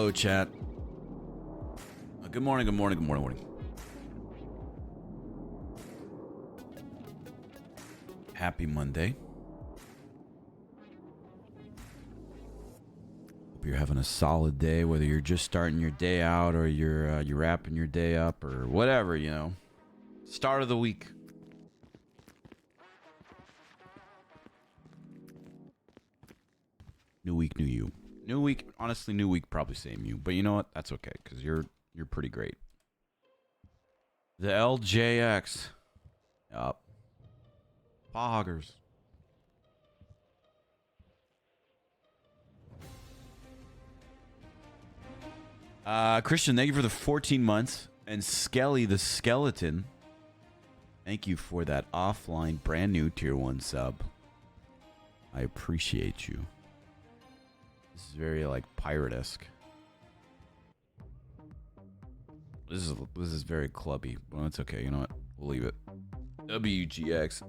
Hello, chat. Good morning, good morning, good morning, morning. Happy Monday. Hope you're having a solid day, whether you're just starting your day out or you're wrapping your day up or whatever, you know. Start of the week. New week, new you. New week, honestly, new week, probably same you. But you know what? That's okay, because you're pretty great. The LJX. Yup. Poggers. Christian, thank you for the 14 months. And Skelly the Skeleton, thank you for that offline brand new tier 1 sub. I appreciate you. This is very like pirate-esque. This is very clubby. Well, it's okay. You know what? We'll leave it. WGX.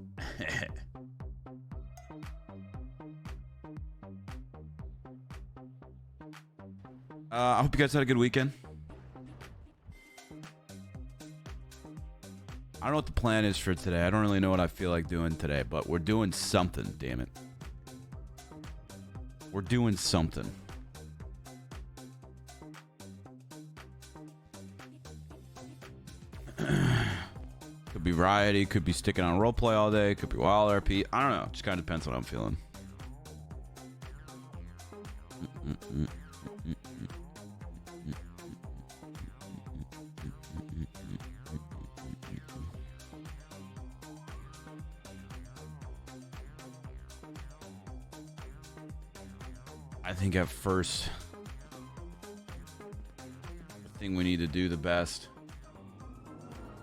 I hope you guys had a good weekend. I don't know what the plan is for today. I don't really know what I feel like doing today, but we're doing something, damn it. We're doing something. Could be variety, could be sticking on roleplay all day, could be wild RP. I don't know. Just kind of depends what I'm feeling. I think at first, the thing we need to do the best,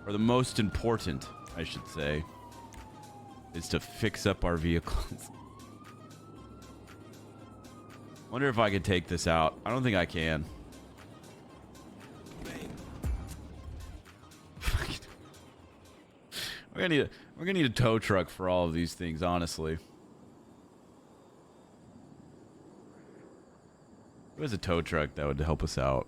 or the most important, I should say, is to fix up our vehicles. Wonder if I could take this out. I don't think I can. We're gonna need a tow truck for all of these things, honestly. Who has a tow truck that would help us out?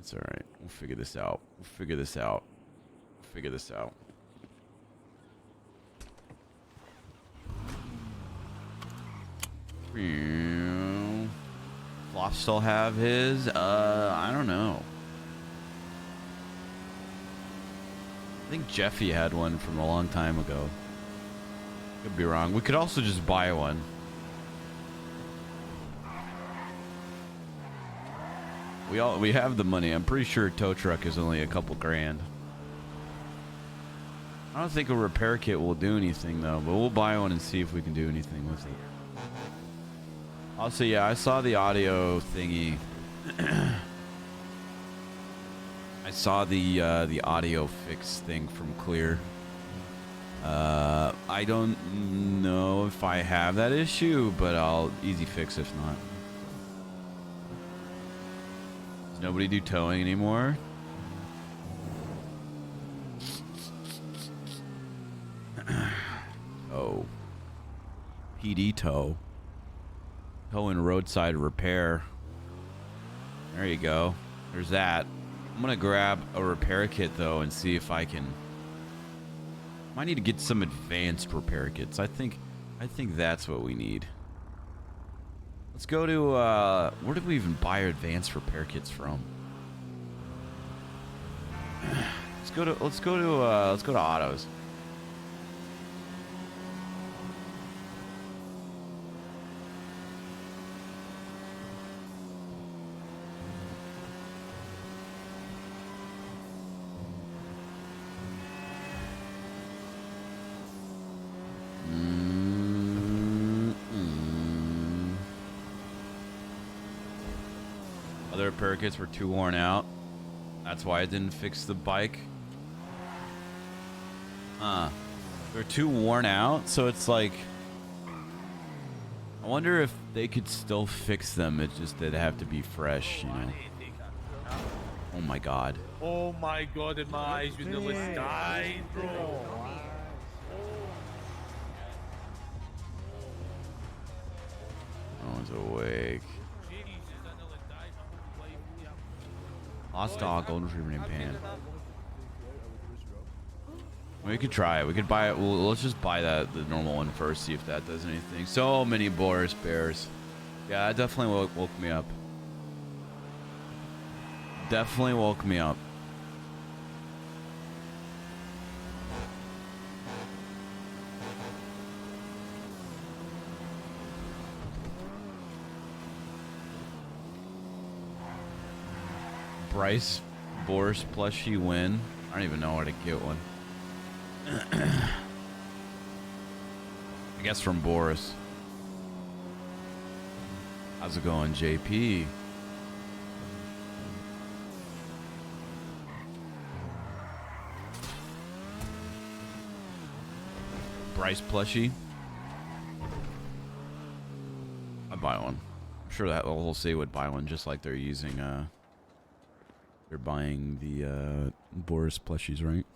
It's alright. We'll figure this out. We'll figure this out. We'll figure this out. Floff still have his? I don't know. I think Jeffy had one from a long time ago. Could be wrong. We could also just buy one. We have the money. I'm pretty sure a tow truck is only a couple grand. I don't think a repair kit will do anything though, but we'll buy one and see if we can do anything with it. Also, yeah, I saw the audio thingy. I saw the audio fix thing from Clear. I don't know if I have that issue, but I'll easy fix if not. Does nobody do towing anymore? Oh. PD tow. Tow and roadside repair. There you go. There's that. I'm gonna grab a repair kit though and see if I can. Might need to get some advanced repair kits. I think that's what we need. Let's go to where did we even buy our advanced repair kits from? Let's go to autos. Other repair kits were too worn out. That's why I didn't fix the bike. They're too worn out, so it's like, I wonder if they could still fix them. It's just they'd have to be fresh, you know. Oh my god. Oh my god, and my eyes would nearly died, bro. Everyone's awake. Lost dog, golden retriever named Pan. We could try it. We could buy it. Well, let's just buy the normal one first, see if that does anything. So many Boris bears. Yeah, that definitely woke me up. Definitely woke me up. Bryce Boris plushie win. I don't even know where to get one. I guess from Boris. How's it going, JP? Bryce plushie. I'd buy one. I'm sure that whole city would buy one, just like they're using they're buying the Boris plushies, right?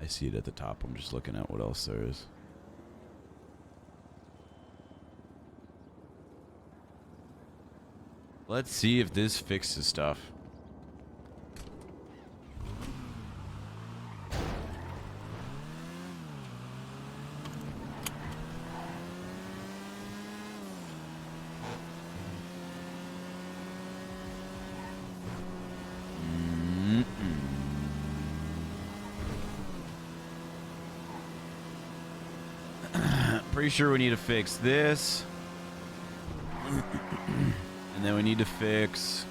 I see it at the top. I'm just looking at what else there is. Let's see if this fixes stuff. Pretty sure we need to fix this. And then we need to fix...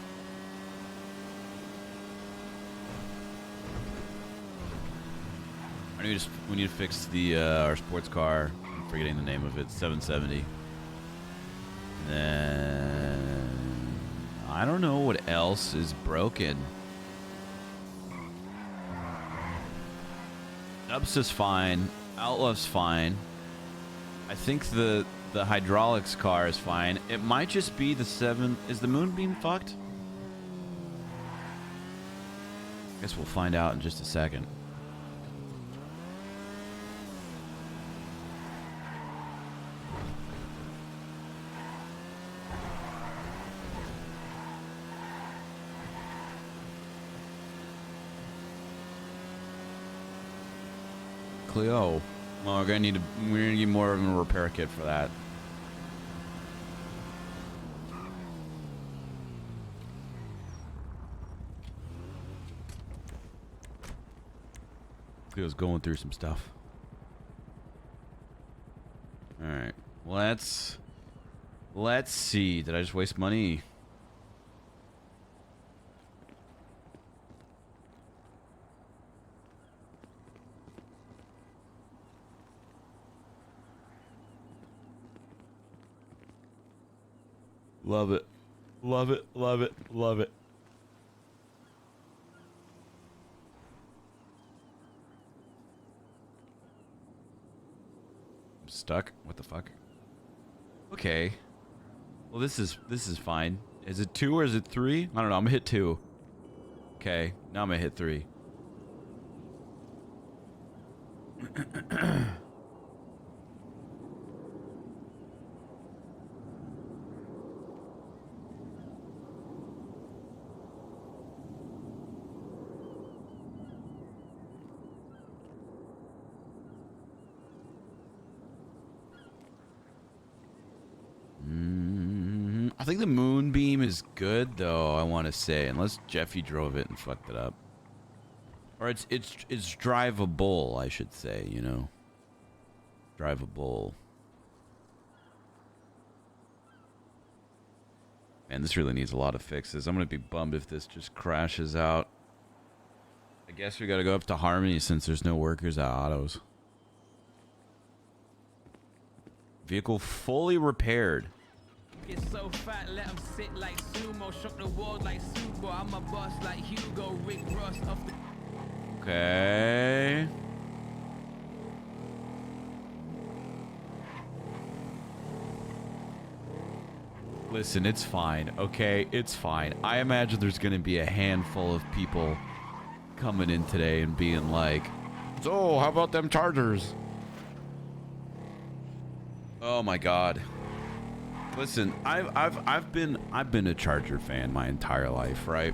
we need to fix the our sports car. I'm forgetting the name of it. 770. And then... I don't know what else is broken. Nubs is fine. Outlaw's fine. I think the hydraulics car is fine. It might just be the 7... Is the moonbeam fucked? Guess we'll find out in just a second. Cleo. Well, we're gonna need more of a repair kit for that. Cleo's going through some stuff. All right, let's see. Did I just waste money? Love it. Love it. Love it. Love it. I'm stuck. What the fuck? Okay. Well, this is fine. Is it 2 or is it 3? I don't know. I'm gonna hit 2. Okay. Now I'm gonna hit 3. I think the moonbeam is good, though, I want to say, unless Jeffy drove it and fucked it up. Or it's drivable, I should say, you know. Drivable. Man, this really needs a lot of fixes. I'm going to be bummed if this just crashes out. I guess we got to go up to Harmony since there's no workers at Autos. Vehicle fully repaired. It's so fat, let him sit like sumo, shock the world like Super. I'm a boss like Hugo, Rick Ross off the... Okay. Listen, it's fine, okay? It's fine. I imagine there's gonna be a handful of people coming in today and being like, so, how about them Chargers? Oh my God. Listen, I've been a Charger fan my entire life, right?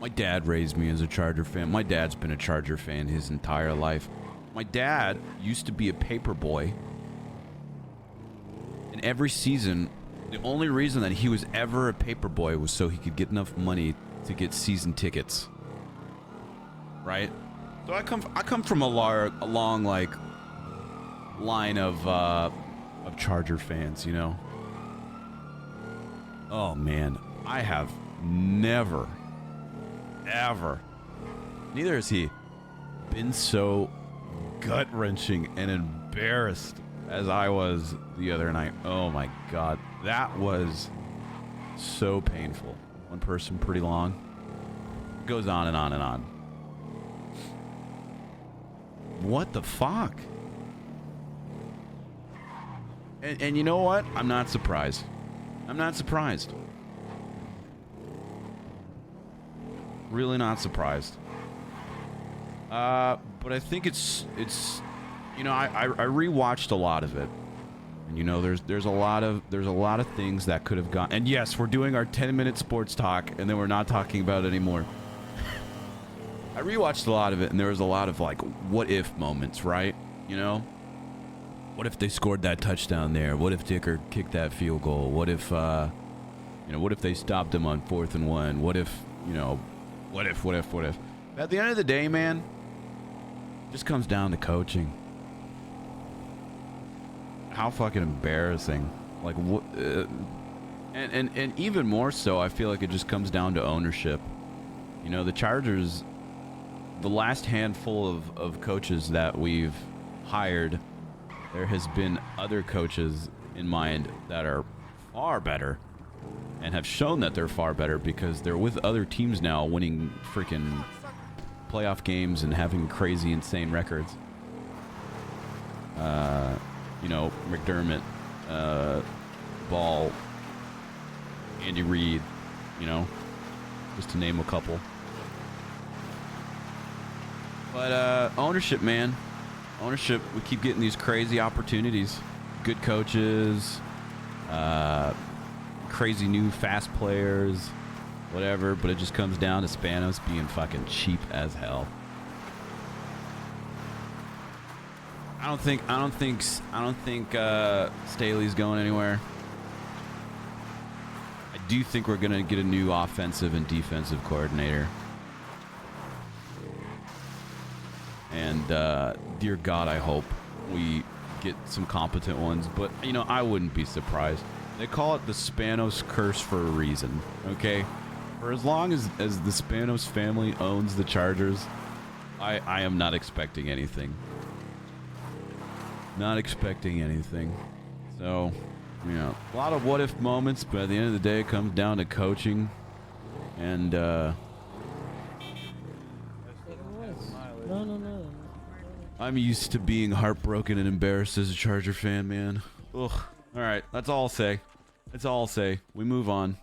My dad raised me as a Charger fan. My dad's been a Charger fan his entire life. My dad used to be a paper boy. And every season, the only reason that he was ever a paper boy was so he could get enough money to get season tickets. Right? So I come from a long like line of Charger fans, you know. Oh man, I have never ever, neither has he, been so gut-wrenching and embarrassed as I was the other night. Oh my God, that was so painful. One person pretty long. It goes on and on and on. What the fuck? And you know what? I'm not surprised. I'm not surprised. Really not surprised. But I think it's you know, I rewatched a lot of it. And you know, there's a lot of things that could have gone. And yes, we're doing our 10-minute sports talk and then we're not talking about it anymore. I rewatched a lot of it and there was a lot of like what if moments, right? You know? What if they scored that touchdown there? What if Dicker kicked that field goal? What if you know, what if they stopped him on 4th and 1? What if, you know, what if? At the end of the day, man, it just comes down to coaching. How fucking embarrassing. Like, what? And even more so, I feel like it just comes down to ownership. You know, the Chargers, the last handful of coaches that we've hired, there has been other coaches in mind that are far better. And have shown that they're far better because they're with other teams now winning freaking playoff games and having crazy, insane records. You know, McDermott, Ball, Andy Reid, you know, just to name a couple. But ownership, man. Ownership, we keep getting these crazy opportunities. Good coaches, crazy new fast players, whatever, but it just comes down to Spanos being fucking cheap as hell. I don't think Staley's going anywhere. I do think we're gonna get a new offensive and defensive coordinator. And dear God, I hope we get some competent ones, but you know, I wouldn't be surprised. They call it the Spanos curse for a reason, okay? For as long as the Spanos family owns the Chargers, I am not expecting anything. Not expecting anything. So, you know, a lot of what-if moments, but at the end of the day, it comes down to coaching. And, No. I'm used to being heartbroken and embarrassed as a Charger fan, man. Ugh. All right, that's all I'll say. That's all I'll say. We move on.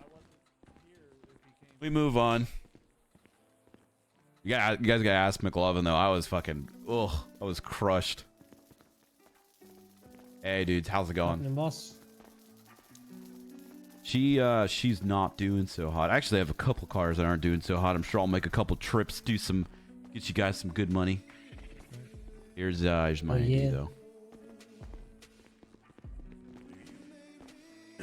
We move on. You guys gotta ask McLovin though. I was fucking, ugh, I was crushed. Hey dudes, how's it going? Boss. She's not doing so hot. Actually, I have a couple cars that aren't doing so hot. I'm sure I'll make a couple trips, get you guys some good money. Here's my ID though.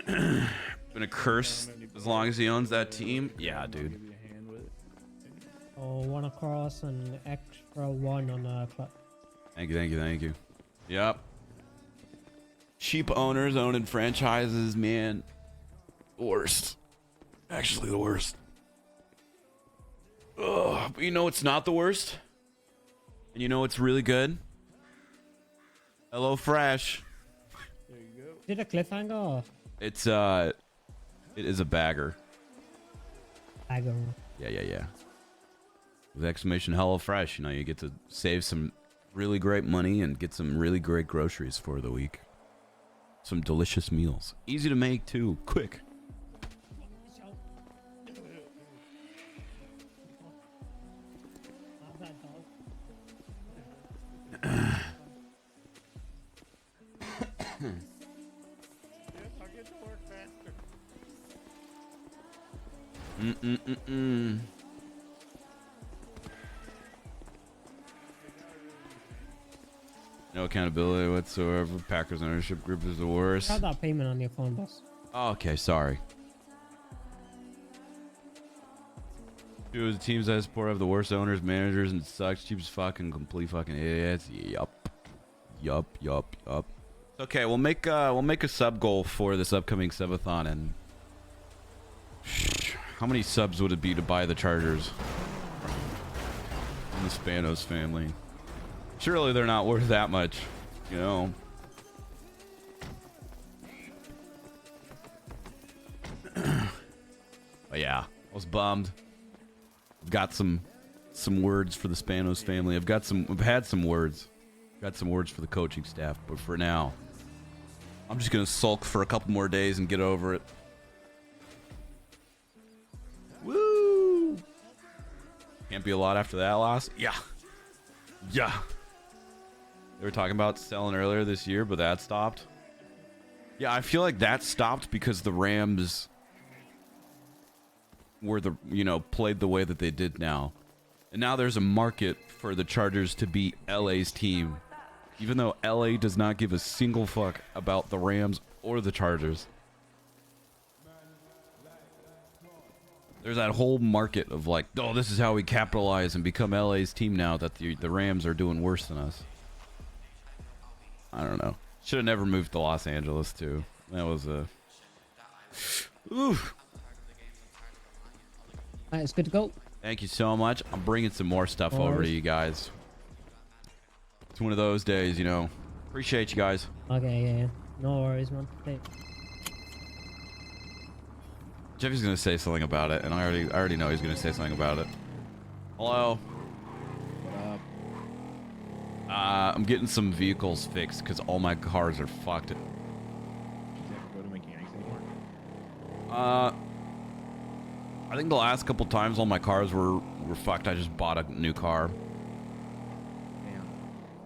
Been a curse as long as he owns that team. Yeah, dude. Oh, one across and extra one on the club. Thank you. Yep. Cheap owners owning franchises, man. Worst. Actually, the worst. Ugh, but you know it's not the worst? And you know it's really good? Hello Fresh. There you go. Did a cliffhanger? Or? It is a bagger. Bagger. Yeah. With exclamation Hello Fresh, you know, you get to save some really great money and get some really great groceries for the week. Some delicious meals. Easy to make too. Quick. No accountability whatsoever. Packers ownership group is the worst. Got that payment on your phone, boss. Oh, okay, sorry. Two of the teams I support have the worst owners, managers, and such. Cheapest fucking complete fucking idiots. Yup. Okay, we'll make a sub goal for this upcoming subathon, and how many subs would it be to buy the Chargers in the Spanos family? Surely they're not worth that much, you know. But yeah, I was bummed. I've got some words for the Spanos family. I've had some words. Got some words for the coaching staff, but for now, I'm just gonna sulk for a couple more days and get over it. Woo! Can't be a lot after that loss. Yeah. They were talking about selling earlier this year, but that stopped. Yeah, I feel like that stopped because the Rams were played the way that they did now. And now there's a market for the Chargers to be LA's team. Even though LA does not give a single fuck about the Rams or the Chargers. There's that whole market of like, oh, this is how we capitalize and become LA's team now that the Rams are doing worse than us. I don't know. Should have never moved to Los Angeles too. That was a... Oof. Alright, it's good to go. Thank you so much. I'm bringing some more stuff over to you guys. It's one of those days, you know. Appreciate you guys. Okay, yeah. No worries, man. Hey. Jeffy's gonna say something about it, and I already know he's gonna say something about it. Hello. What up? I'm getting some vehicles fixed because all my cars are fucked. Do you have to go to mechanics anymore? I think the last couple times all my cars were fucked. I just bought a new car. Damn.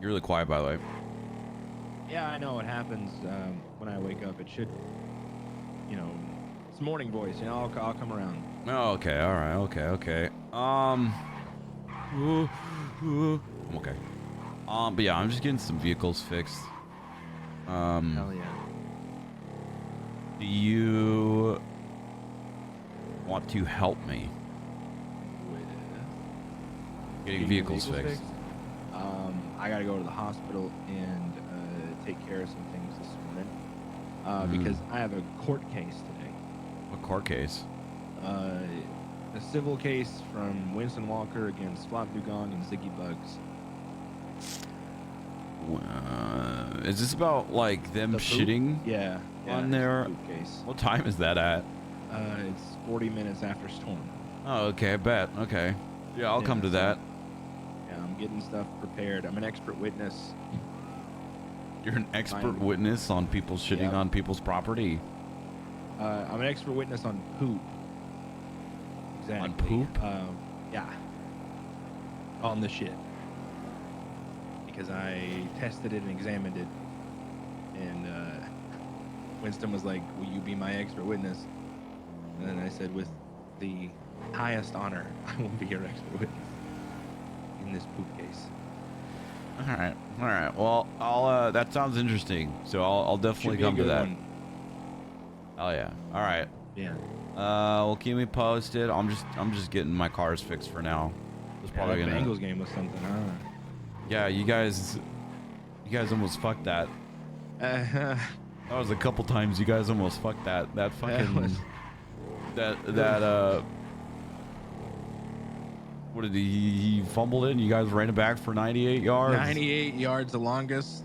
You're really quiet, by the way. Yeah, I know what happens when I wake up. It should, you know, it's morning voice. You know, I'll come around. Oh, okay. All right. Okay. I'm okay. But yeah, I'm just getting some vehicles fixed. Hell yeah. Do you want to help me With getting vehicles fixed? I gotta go to the hospital and take care of some things this morning because I have a court case today. What court case? A civil case from Winston Walker against Flop Dugong and Ziggy Bugs. Is this about like them shitting? Yeah. On their case. What time is that at? It's 40 minutes after storm. Oh, okay, I bet. Okay. Yeah, I'll come to that. Yeah, I'm getting stuff prepared. I'm an expert witness. You're an expert witness on people shitting on people's property. I'm an expert witness on poop. Exactly. On poop? Yeah. On the shit. Because I tested it and examined it. And Winston was like, will you be my expert witness? And then I said, with the highest honor, I will be your expert witness in this poop case. All right. Well, I'll. That sounds interesting. So I'll definitely come to that. Oh yeah. All right. Yeah. Well, keep me posted. I'm just getting my cars fixed for now. It's probably the gonna. Bengals game was something, huh? Yeah, you guys almost fucked that. That was a couple times you guys almost fucked that. That fucking. What did he fumbled it and you guys ran it back for 98 yards? 98 yards, the longest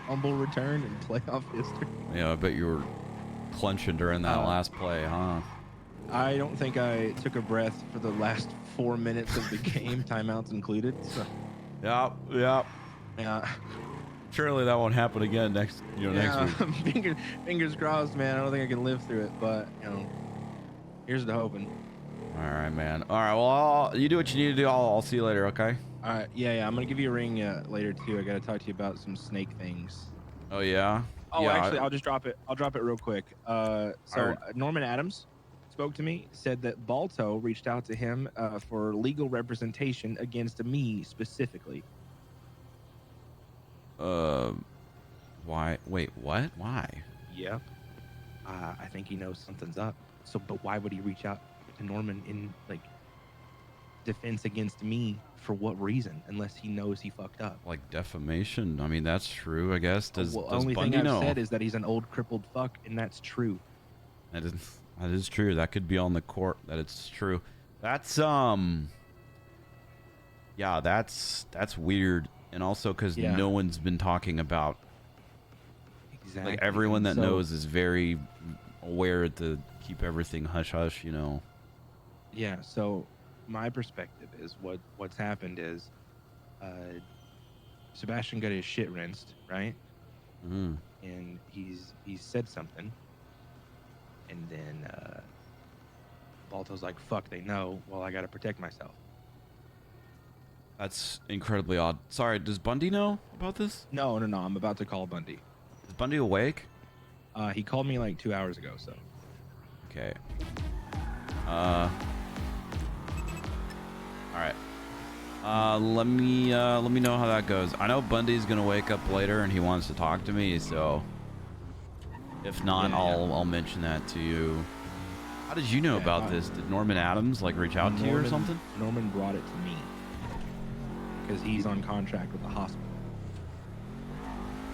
fumble return in playoff history. Yeah, I bet you were clenching during that last play, huh? I don't think I took a breath for the last 4 minutes of the game, timeouts included. So. Yep. Yeah. Surely that won't happen again next week. Fingers crossed, man. I don't think I can live through it, but here's the hoping. All right, man. All right, well, you do what you need to do. I'll see you later, okay? All right, yeah. I'm gonna give you a ring later too. I gotta talk to you about some snake things. Oh yeah. Oh, yeah, actually, I'll just drop it. I'll drop it real quick. So Norman Adams, spoke to me, said that Balto reached out to him for legal representation against me specifically. Why? Wait, what? Why? Yep. I think he knows something's up. So, but why would he reach out to Norman in like defense against me for what reason? Unless he knows he fucked up. Like defamation? I mean, that's true, I guess. Does Only Bundy thing I've know? said is that he's an old crippled fuck, and that's true. That is true. That could be on the court. That it's true. That's yeah, that's weird. And also because no one's been talking about. Exactly. Like everyone that knows is very aware to keep everything hush hush. You know. Yeah. So my perspective is what's happened is, Sebastian got his shit rinsed, right? Mm. And he's said something, and then Balto's like, "Fuck, they know. Well, I gotta protect myself." That's incredibly odd. Sorry, does Bundy know about this? No. I'm about to call Bundy. Is Bundy awake? He called me like 2 hours ago. So. Okay. All right. Let me know how that goes. I know Bundy's gonna wake up later and he wants to talk to me, so if not, I'll mention that to you. How did you know about this? Did Norman Adams like reach out to you or something? Norman brought it to me because he's on contract with the hospital.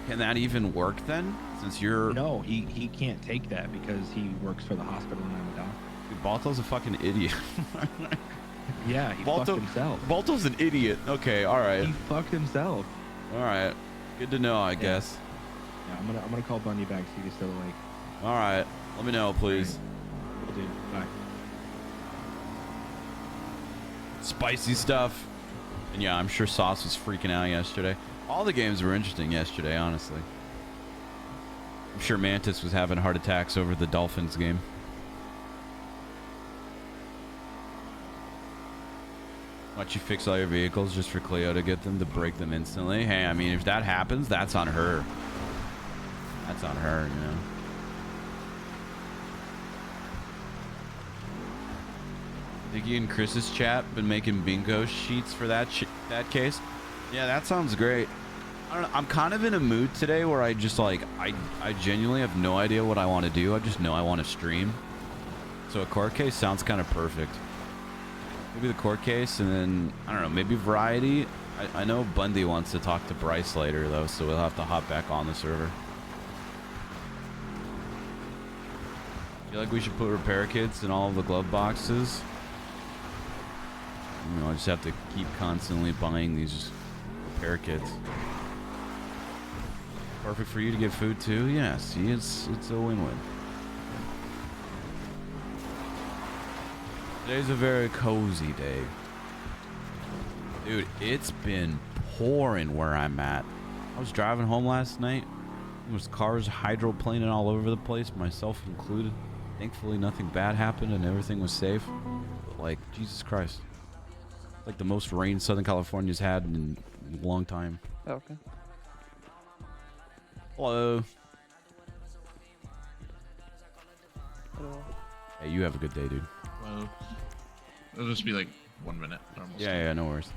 Can that even work then? Since you're No, he can't take that because he works for the hospital and I'm a doctor. Dude, Balto's a fucking idiot. Yeah, he fucked himself. Balto's an idiot. Okay, all right. He fucked himself. All right. Good to know, I guess. Yeah, I'm gonna call Bundy back see if he's still awake. All right. Let me know, please. Will do. Bye. Spicy stuff. And yeah, I'm sure Sauce was freaking out yesterday. All the games were interesting yesterday, honestly. I'm sure Mantis was having heart attacks over the Dolphins game. Watch you fix all your vehicles just for Cleo to get them to break them instantly. Hey, I mean, if that happens, that's on her. That's on her, you know. Vicky and Chris's chat been making bingo sheets for that case. Yeah, that sounds great. I don't know. I'm kind of in a mood today where I just like I genuinely have no idea what I want to do. I just know I want to stream. So a court case sounds kind of perfect. Maybe the court case, and then I don't know. Maybe variety. I know Bundy wants to talk to Bryce later though, so we'll have to hop back on the server. I feel like we should put repair kits in all of the glove boxes. You know, I just have to keep constantly buying these repair kits. Perfect for you to get food too. Yeah, see, it's a win-win. Today's a very cozy day. Dude, it's been pouring where I'm at. I was driving home last night. There was cars hydroplaning all over the place, myself included. Thankfully, nothing bad happened and everything was safe. But like, Jesus Christ. It's like the most rain Southern California's had in a long time. Oh, okay. Hello. Hello. Hey, you have a good day, dude. Well, it'll just be like 1 minute. Almost Yeah, yeah, no worries.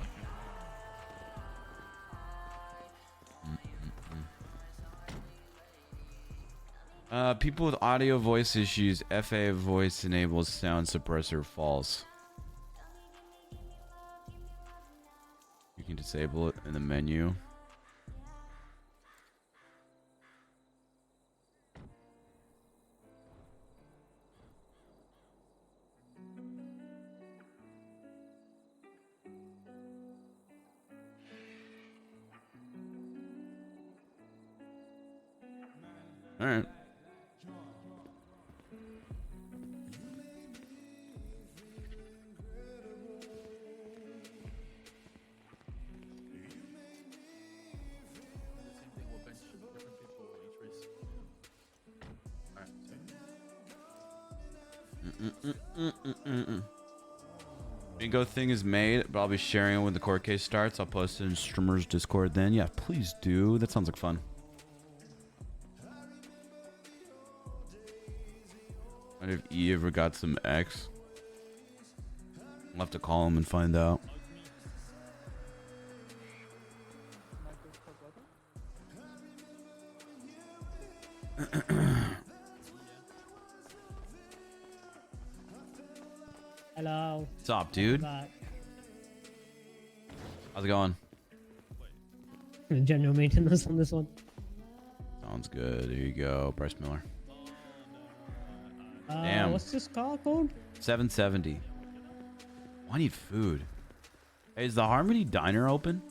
People with audio voice issues, FA voice enables sound suppressor false. You can disable it in the menu. All right. Bingo thing is made, but I'll be sharing it when the court case starts. I'll post it in streamers Discord then. Yeah, please do. That sounds like fun. Wonder if E ever got some X. I'll have to call him and find out. Hello. What's up, dude? Back. How's it going? General maintenance on this one. Sounds good. There you go, Bryce Miller. Damn. What's this car called? 770. I need food. Hey, is the Harmony Diner open?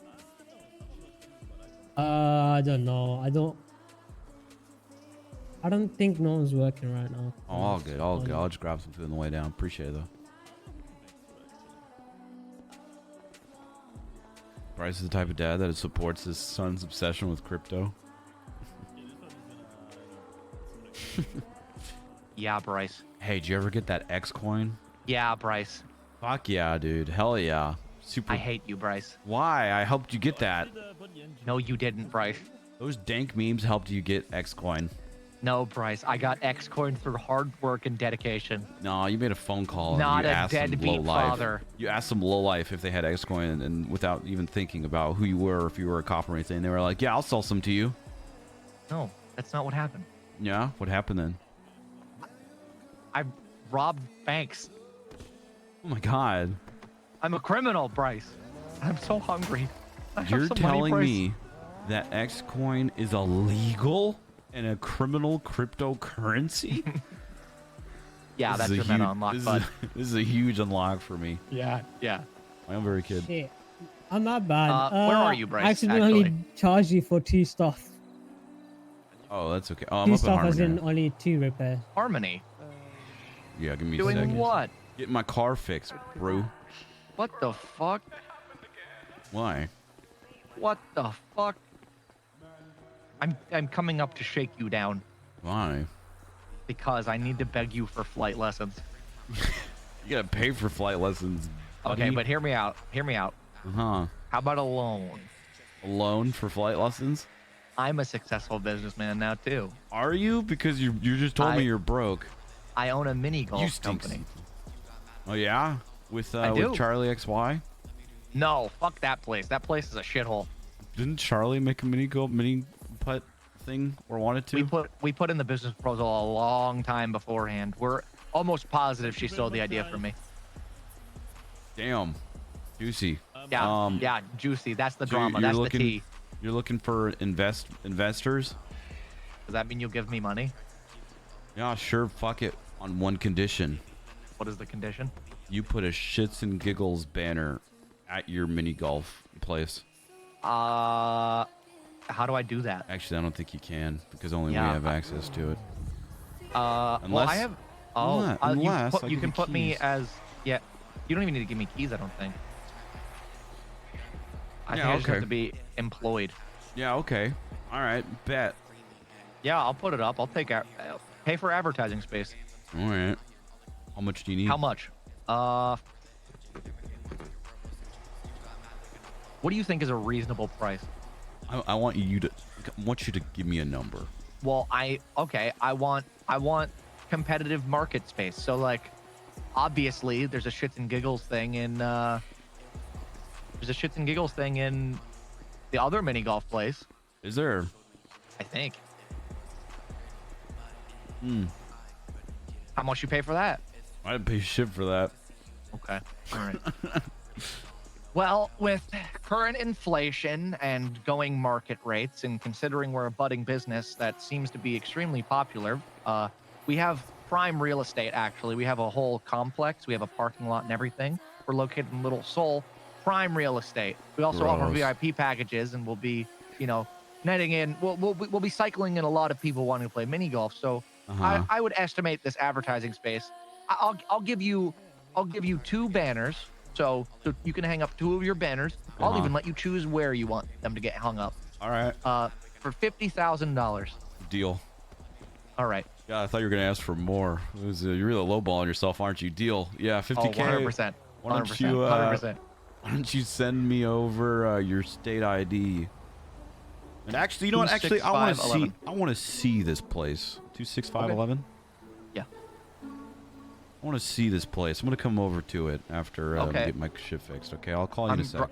I don't know. I don't think no one's working right now. Oh, all good, all good. I'll just grab some food on the way down. Appreciate it, though. Bryce is the type of dad that supports his son's obsession with crypto. Yeah, Bryce. Hey, did you ever get that X coin? Yeah, Bryce. Fuck yeah, dude. Hell yeah. Super. I hate you, Bryce. Why? I helped you get that. No, you didn't, Bryce. Those dank memes helped you get X coin. No, Bryce. I got X coin through hard work and dedication. No, you made a phone call. Not and you a asked some deadbeat low-life- father. You asked some low life if they had X coin, and without even thinking about who you were, or if you were a cop or anything, they were like, "Yeah, I'll sell some to you." No, that's not what happened. Yeah. What happened then? I robbed banks. Oh my God. I'm a criminal, Bryce. I'm so hungry. I have You're some money, telling Bryce. me that X coin is illegal and a criminal cryptocurrency? Yeah, This that's is your a meta huge- unlock, this bud. This is a huge unlock for me. Yeah, yeah. I am very kid. Shit. I'm not bad. Where are you, Bryce, I accidentally actually? charged you for 2 stuff. Oh, that's okay. Oh, I'm 2 up in stuff as Harmony. in only 2 repair. Harmony. Yeah, give me a Doing second. what? Getting my car fixed, bro. What the fuck? Why? What the fuck? I'm coming up to shake you down Why? because I need to beg you for flight lessons. You gotta pay for flight lessons. Okay, but hear me out. Hear me out. Huh? How about a loan? A loan for flight lessons? I'm a successful businessman now too. Are you? Because you just told me you're broke. I own a mini You golf stink. company. Oh yeah? With I do. Charlie XY? No, fuck that place. That place is a shithole. Didn't Charlie make a mini putt thing or wanted to? We put in the business proposal a long time beforehand. We're almost positive she stole the idea from me. Damn. Juicy. Yeah, yeah, juicy. That's the So drama. you're That's looking, the tea. You're looking for investors? Does that mean you'll give me money? Yeah, sure. Fuck it. On one condition. What is the condition? You put a shits and giggles banner at your mini golf place. How do I do that? Actually, I don't think you can because only Yeah. we have access to it. Well, Unless- I have. unless I you give can you put me keys. as. Yeah, you don't even need to give me keys. I don't think. I Yeah, think I just have okay. to be employed. Yeah, okay. All right, bet. Yeah, I'll put it up. I'll take pay for advertising space. All right. How much do you need? How much? What do you think is a reasonable price? I want you to give me a number. Well, I want competitive market space. So like, obviously, there's a shits and giggles thing in the other mini golf place. Is there? I think. How much you pay for that? I didn't pay shit for that. Okay. All right. Well, with current inflation and going market rates, and considering we're a budding business that seems to be extremely popular, we have prime real estate, actually. We have a whole complex. We have a parking lot and everything. We're located in Little Seoul. Prime real estate. We also offer Gross. VIP packages, and we'll be, netting in. We'll be cycling in a lot of people wanting to play mini golf. So I would estimate this advertising space. I'll give you 2 banners. So you can hang up 2 of your banners. I'll even let you choose where you want them to get hung up. All right. For $50,000. Deal. All right. Yeah, I thought you were gonna ask for more. You're really lowballing yourself, aren't you? Deal. Yeah, 50K. 100%. Why don't 100%. you 100%. Why don't you send me over your state ID? And actually, you know what? Actually, I want to see. 26511. I want to see this place. 26511. Yeah. I want to see this place. I'm gonna come over to it after Okay. get my shit fixed. Okay, I'll call you in a sec.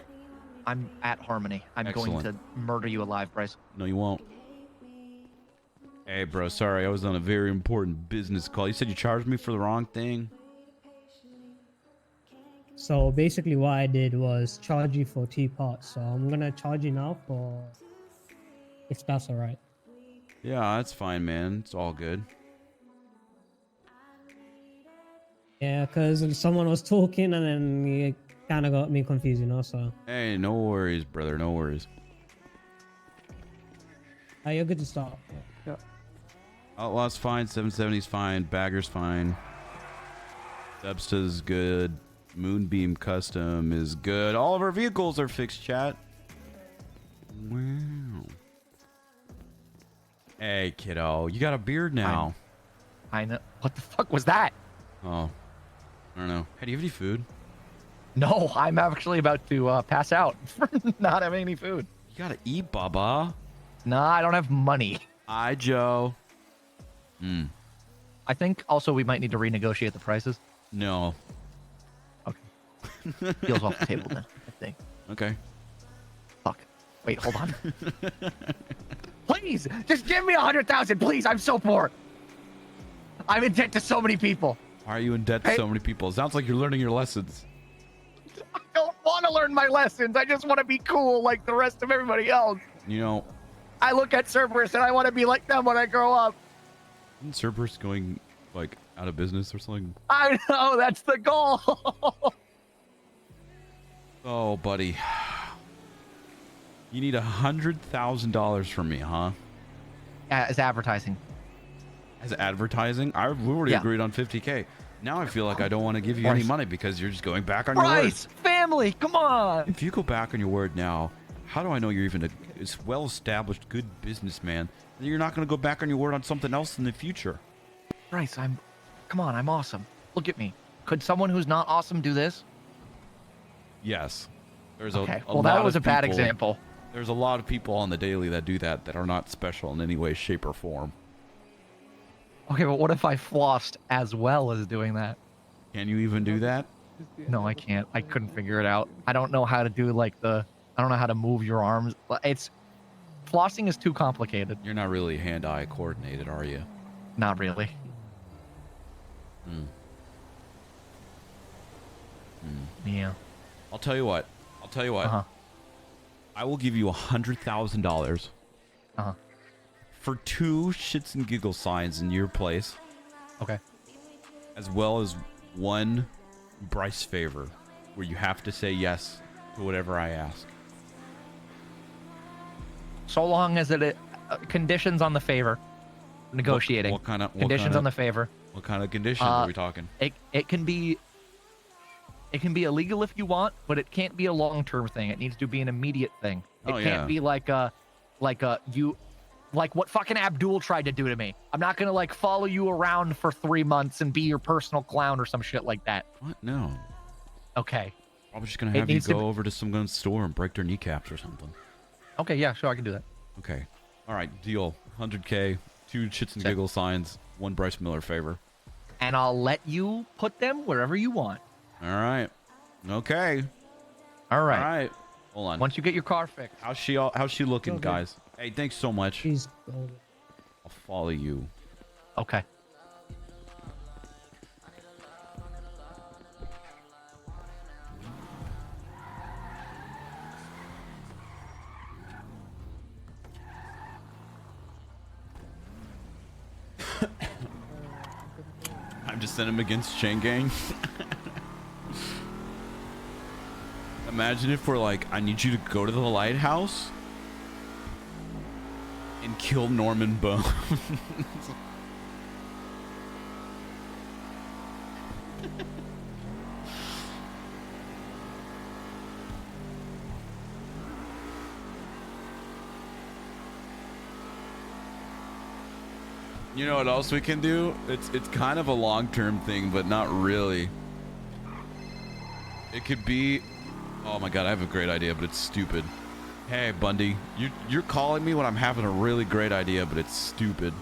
I'm at Harmony. I'm going to Excellent. murder you alive, Bryce. No, you won't. Hey, bro. Sorry, I was on a very important business call. You said you charged me for the wrong thing. So basically what I did was charge you for 2 parts. So I'm gonna charge you now for, if that's alright. Yeah, that's fine, man. It's all good. Yeah, because someone was talking and then it kind of got me confused, you know, so. Hey, no worries, brother. No worries. You're good to start. Yeah. Outlaw's fine. 770's fine. Bagger's fine. Dubsta's good. Moonbeam Custom is good. All of our vehicles are fixed, chat. Wow. Hey, kiddo. You got a beard now. I know. What the fuck was that? Oh. I don't know. Hey, do you have any food? No, I'm actually about to pass out for not having any food. You gotta eat, Baba. Nah, I don't have money. Hi, Joe. I think also we might need to renegotiate the prices. No. Okay. Deal's off the table then, I think. Okay. Fuck. Wait, hold on. Please, just give me 100,000, please. I'm so poor. I'm in debt to so many people. Why are you in debt to so many people? It sounds like you're learning your lessons. I don't want to learn my lessons. I just want to be cool like the rest of everybody else. You know, I look at Cerberus and I want to be like them when I grow up. isn't Cerberus going, like, out of business or something? I know, that's the goal. Oh, buddy. You need $100,000 from me, huh? As advertising. As advertising? We already agreed on 50K. Now I feel like I don't want to give you any money because you're just going back on your word. Bryce, family, come on. If you go back on your word now, how do I know you're even a well-established, good businessman that you're not going to go back on your word on something else in the future? Bryce, come on, I'm awesome. Look at me. Could someone who's not awesome do this? Yes. There's Okay, a well, that lot was of a bad people- example. There's a lot of people on the daily that do that are not special in any way, shape, or form. Okay, but what if I flossed as well as doing that? Can you even do that? No, I can't. I couldn't figure it out. I don't know how to do like I don't know how to move your arms. Flossing is too complicated. You're not really hand-eye coordinated, are you? Not really. Yeah. I'll tell you what. Uh-huh. I will give you $100,000 Uh-huh. for 2 shits and giggle signs in your place, Okay. as well as 1 Bryce favor, where you have to say yes to whatever I ask. So long as conditions on the favor. Negotiating. What kind of conditions on the favor? What kind of conditions are we talking? It can be illegal if you want, but it can't be a long-term thing. It needs to be an immediate thing. It can't be like what fucking Abdul tried to do to me. I'm not gonna like follow you around for 3 months and be your personal clown or some shit like that. What? No. Okay. I'm just gonna have you go over to some gun store and break their kneecaps or something. Okay, yeah, sure, I can do that. Okay. All right, deal. 100K, 2 shits and giggle signs, 1 Bryce Miller favor. And I'll let you put them wherever you want. All right. Okay. All right. All right. Hold on. Once you get your car fixed. How's she looking, Okay. guys? Hey, thanks so much. She's golden. I'll follow you. Okay. I'm just sending him against Chain Gang. Imagine if we're like, I need you to go to the lighthouse and kill Norman Bones. You know what else we can do? It's kind of a long-term thing, but not really. It could be... Oh my god, I have a great idea, but it's stupid. Hey, Bundy, you're calling me when I'm having a really great idea, but it's stupid.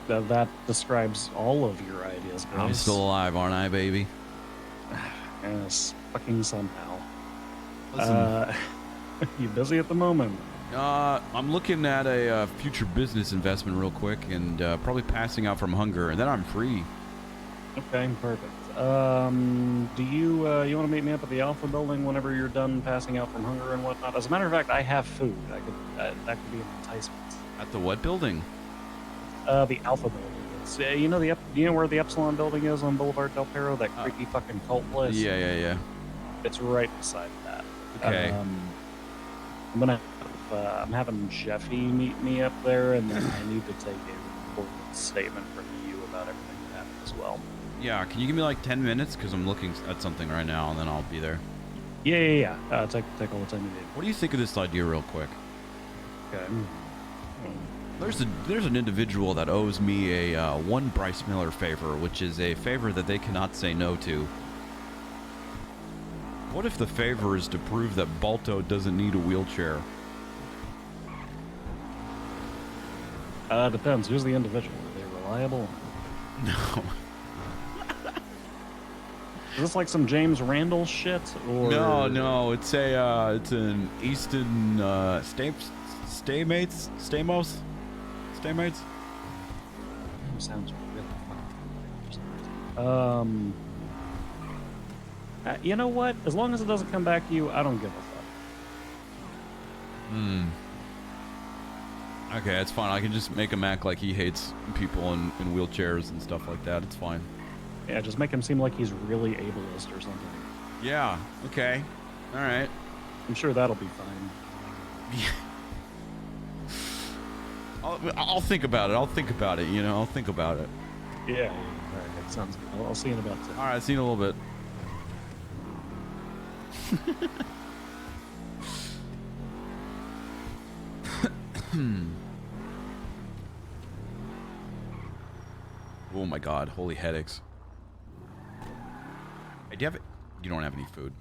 That describes all of your ideas, Bryce. I'm still alive, aren't I, baby? Yes, fucking somehow. Listen, You busy at the moment? I'm looking at a future business investment real quick, and probably passing out from hunger, and then I'm free. Okay, perfect. Do you you want to meet me up at the Alpha building whenever you're done passing out from hunger and whatnot? As a matter of fact, I have food. I could that could be an enticement. At the what building? The Alpha building. It's, you know you know where the Epsilon building is on Boulevard Del Perro? That creepy fucking cult place. Yeah. It's right beside that. Okay. I'm having Jeffy meet me up there, and then I need to take a important statement from you about everything that happened as well. Yeah, can you give me like 10 minutes? Because I'm looking at something right now, and then I'll be there. Yeah. Take all the time you need. What do you think of this idea real quick? Okay. There's an individual that owes me a one Bryce Miller favor, which is a favor that they cannot say no to. What if the favor is to prove that Balto doesn't need a wheelchair? Depends. Who's the individual? Are they reliable? No. Is this like some James Randall shit? Or No. It's an Easton Staymates. Sounds really fucking. You know what? As long as it doesn't come back to you, I don't give a fuck. Okay, that's fine. I can just make him act like he hates people in wheelchairs and stuff like that. It's fine. Yeah, just make him seem like he's really ableist or something. Yeah. Okay. All right. I'm sure that'll be fine. I'll think about it. I'll think about it. You know, I'll think about it. Yeah. All right. That sounds good. I'll see you in about 10. All right. See you in a little bit. Oh my God! Holy headaches. Hey, do you have it? You don't have any food.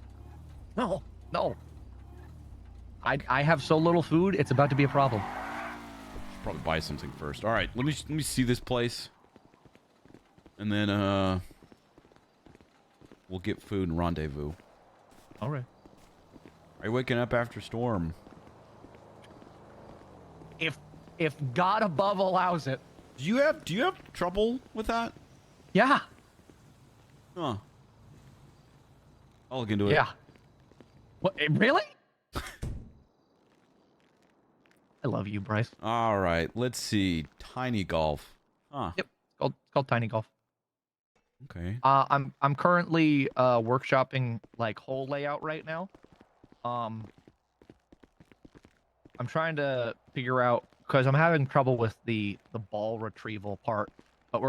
No. I have so little food, it's about to be a problem. Should probably buy something first. All right, let me see this place, and then we'll get food and rendezvous. All right. Are you waking up after storm? If God above allows it. Do you have trouble with that? Yeah. Huh. I'll look into it. Yeah. What? Really? I love you, Bryce. All right. Let's see. Tiny golf. Huh. Yep. It's called Tiny Golf. Okay. I'm currently workshopping like hole layout right now. I'm trying to figure out because I'm having trouble with the ball retrieval part. But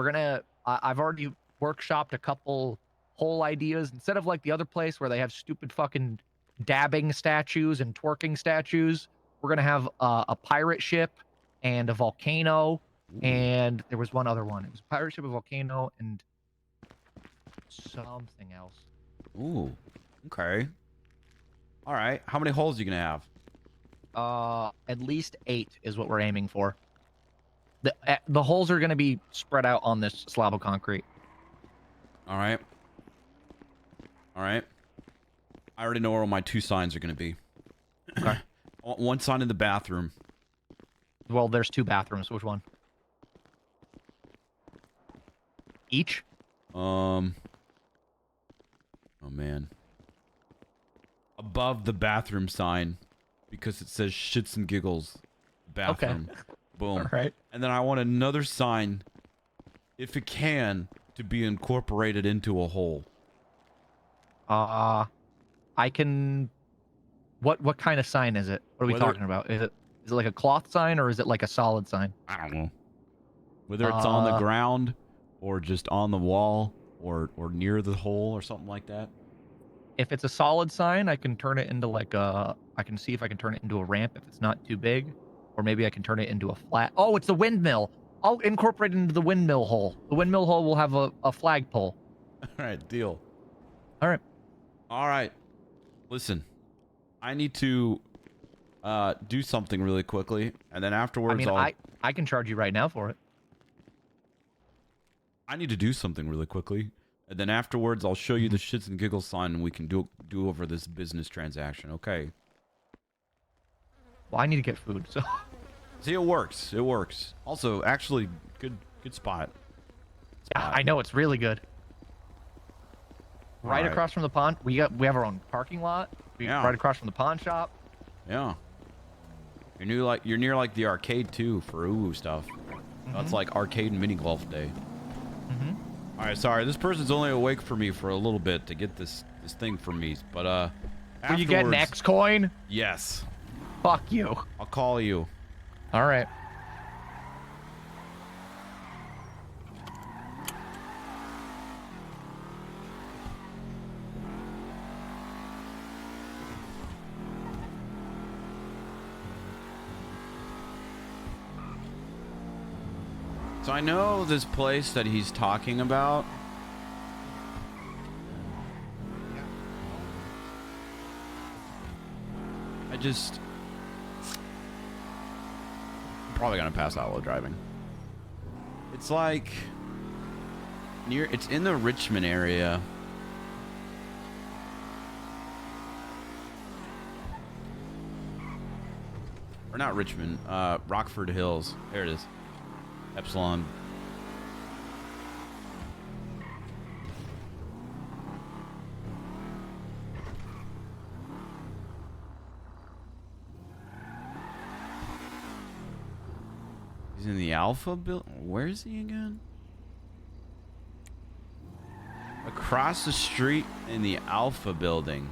I've already workshopped a couple hole ideas instead of like the other place where they have stupid fucking dabbing statues and twerking statues. We're gonna have a pirate ship and a volcano, and there was one other one. It was a pirate ship, a volcano, and something else. Ooh. Okay. All right. How many holes are you gonna have? At least 8 is what we're aiming for. The holes are gonna be spread out on this slab of concrete. All right. I already know where my 2 signs are gonna be. Okay. One sign in the bathroom. Well, there's 2 bathrooms. Which one? Each? Oh man. Above the bathroom sign, because it says shits and giggles bathroom. Okay. Boom. All right. And then I want another sign, if it can, to be incorporated into a hole. I can. What kind of sign is it? What are we talking about? Is it like a cloth sign or is it like a solid sign? I don't know. Whether it's on the ground or just on the wall or near the hole or something like that. If it's a solid sign, I can turn it into like a. I can see if I can turn it into a ramp if it's not too big, or maybe I can turn it into a flat. Oh, it's the windmill. I'll incorporate it into the windmill hole. The windmill hole will have a flagpole. All right, deal. All right. All right. Listen, I need to do something really quickly, and then afterwards I mean, I can charge you right now for it. I need to do something really quickly. And then afterwards, I'll show you the shits and giggles sign, and we can do over this business transaction. Okay. Well, I need to get food, so. See, it works. It works. Also, actually, good spot. Yeah, I know it's really good. Right across from the pond, we have our own parking lot. Right across from the pawn shop. Yeah. You're near like the arcade too for ooh stuff. That's like arcade and mini golf day. All right, sorry. This person's only awake for me for a little bit to get this thing for me, but Will you get an X coin? Yes. Fuck you. I'll call you. All right. So I know this place that he's talking about. I'm probably gonna pass out while driving. It's like it's in the Richmond area. Or not Richmond, Rockford Hills. There it is. Epsilon. He's in the Alpha building. Where is he again? Across the street in the Alpha building.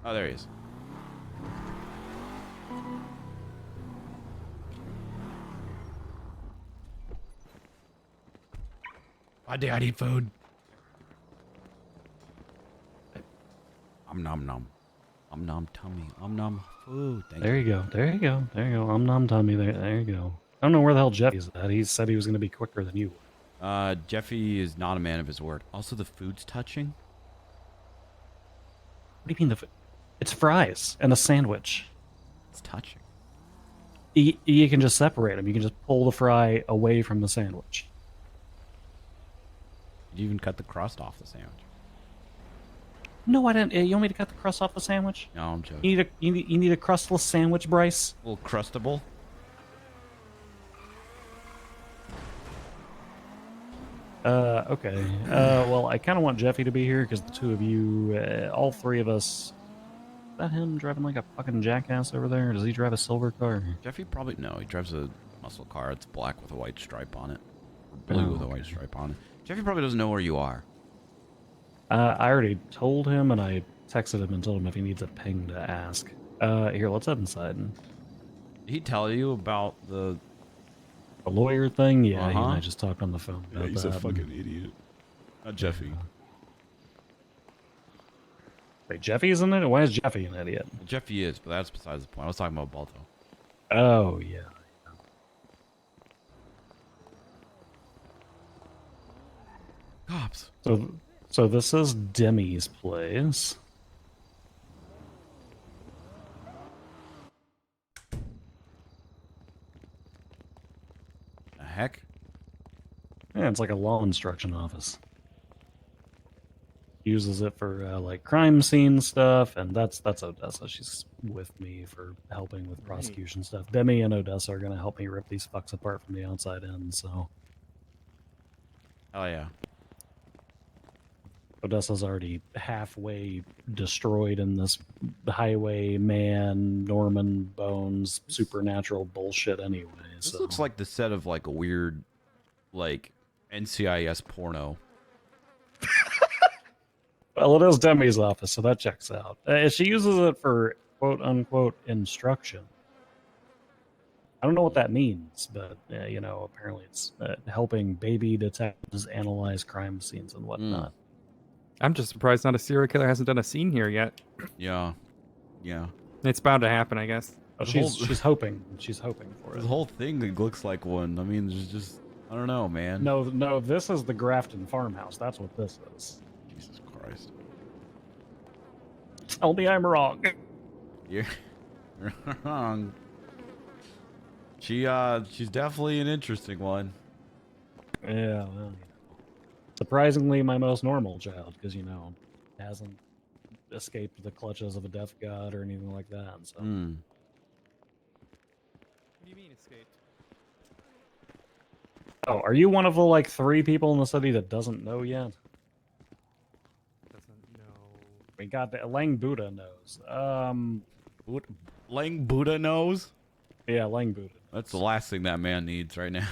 Oh, there he is. I need food. Nom nom. Nom tummy. Nom food. There you go. There you go. There you go. Nom tummy. There you go. I don't know where the hell Jeffy's at. He said he was going to be quicker than you. Jeffy is not a man of his word. Also, the food's touching. What do you mean the food? It's fries and a sandwich. It's touching. You can just separate them. You can just pull the fry away from the sandwich. Did you even cut the crust off the sandwich? No, I didn't. You want me to cut the crust off the sandwich? No, I'm joking. You need a crustless sandwich, Bryce? A little crustable. Okay. Well, I kind of want Jeffy to be here because the two of you, all three of us. Is that him driving like a fucking jackass over there? Does he drive a silver car? Jeffy probably no. He drives a muscle car. It's black with a white stripe on it, or blue with a white stripe on it. Jeffy probably doesn't know where you are. I already told him, and I texted him and told him if he needs a ping to ask. Here, let's head inside. Did he tell you about the lawyer thing? Yeah, he and I just talked on the phone. Yeah, he's a fucking idiot. Not Jeffy. Wait, Jeffy's in it? Why is Jeffy an idiot? Well, Jeffy is, but that's besides the point. I was talking about Balto. Oh, yeah. Cops. So this is Demi's place. The heck? Yeah, it's like a law instruction office. Uses it for like crime scene stuff, and that's Odessa. She's with me for helping with prosecution stuff. Demi and Odessa are gonna help me rip these fucks apart from the outside in. So. Oh yeah. Odessa's already halfway destroyed in this highway man, Norman Bones, supernatural bullshit anyway. This looks like the set of like a weird, like, NCIS porno. Well, it is Demi's office, so that checks out. She uses it for quote-unquote instruction. I don't know what that means, but you know, apparently it's helping baby detectives analyze crime scenes and whatnot. I'm just surprised not a serial killer hasn't done a scene here yet. Yeah. Yeah. It's bound to happen, I guess. Oh, The whole- she's hoping for This it. whole thing looks like one. I mean, there's just I don't know, man. No, this is the Grafton farmhouse. That's what this is. Jesus Christ. Tell me I'm wrong. You're wrong. She's definitely an interesting one. Yeah, well, you know. Surprisingly, my most normal child, because you know, hasn't escaped the clutches of a death god or anything like that. So. What do you mean escaped? Oh, are you one of the like 3 people in the city that doesn't know yet? Doesn't know. We got the Lang Buddha knows. Lang Buddha knows? Yeah, Lang Buddha. That's the last thing that man needs right now.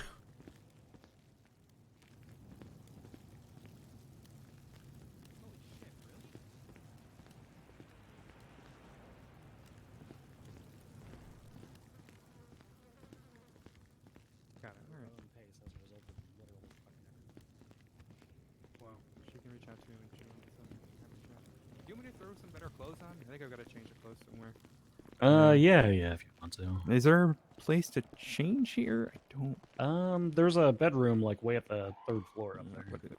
Got it. All right. Wow. She can reach out to him and change something. Do you want me to throw some better clothes on? I think I've got to change the clothes somewhere. Yeah, if you want to. Is there a place to change here? I don't. There's a bedroom like way at the 3rd floor up there. Look at it.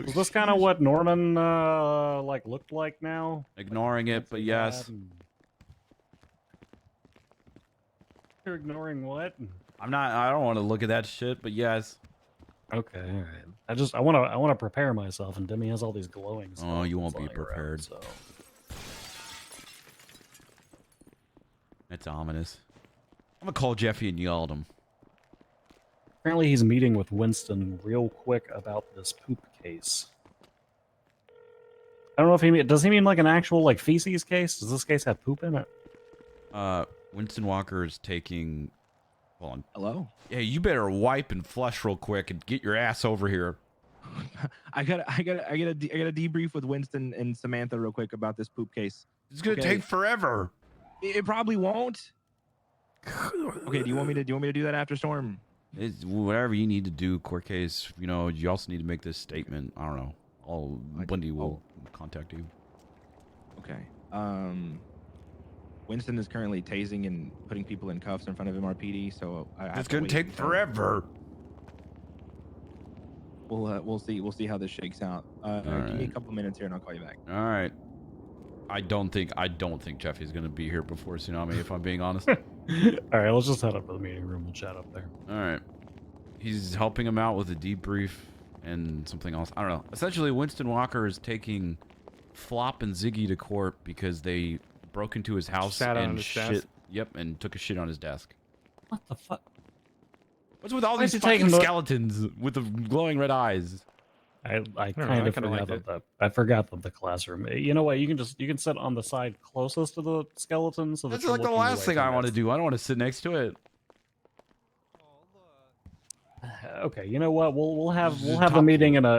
Is this kind of what Norman like looked like now? Ignoring it, but yes. You're ignoring what? I don't want to look at that shit, but yes. Okay, all right. I want to prepare myself, and Demi has all these glowing. Oh, you won't be flying around, prepared. so. That's ominous. I'm gonna call Jeffy and yell at him. Apparently, he's meeting with Winston real quick about this poop case. I don't know if does he mean like an actual like feces case? Does this case have poop in it? Winston Walker is taking. Hold on. Hello. Yeah, you better wipe and flush real quick and get your ass over here. I got a debrief with Winston and Samantha real quick about this poop case. It's gonna Okay. take forever. It probably won't. Okay, do you want me to do that after Storm? It's whatever you need to do, court case. You know, you also need to make this statement. I don't know. Wendy will contact you. Okay. Winston is currently tasing and putting people in cuffs in front of MRPD, so It's gonna take forever. We'll see how this shakes out. Give me a right. couple minutes here and I'll call you back. All right. I don't think Jeffy's gonna be here before Tsunami, if I'm being honest. All right, let's just head up to the meeting room. We'll chat up there. All right. He's helping him out with a debrief and something else. I don't know. Essentially, Winston Walker is taking Flop and Ziggy to court because they broke into his house Sat on and his shit. desk. Yep, and took a shit on his desk. What the fuck? What's with all Why is these he taking fucking the- skeletons with the glowing red eyes? I know, I kind of kinda forgot liked that I forgot that the classroom. You know what? You can sit on the side closest to the skeleton. So That's that you're like the looking last away thing I from want to it. do. I don't want to sit next to it. Okay, you know what? We'll have This is the top meeting floor.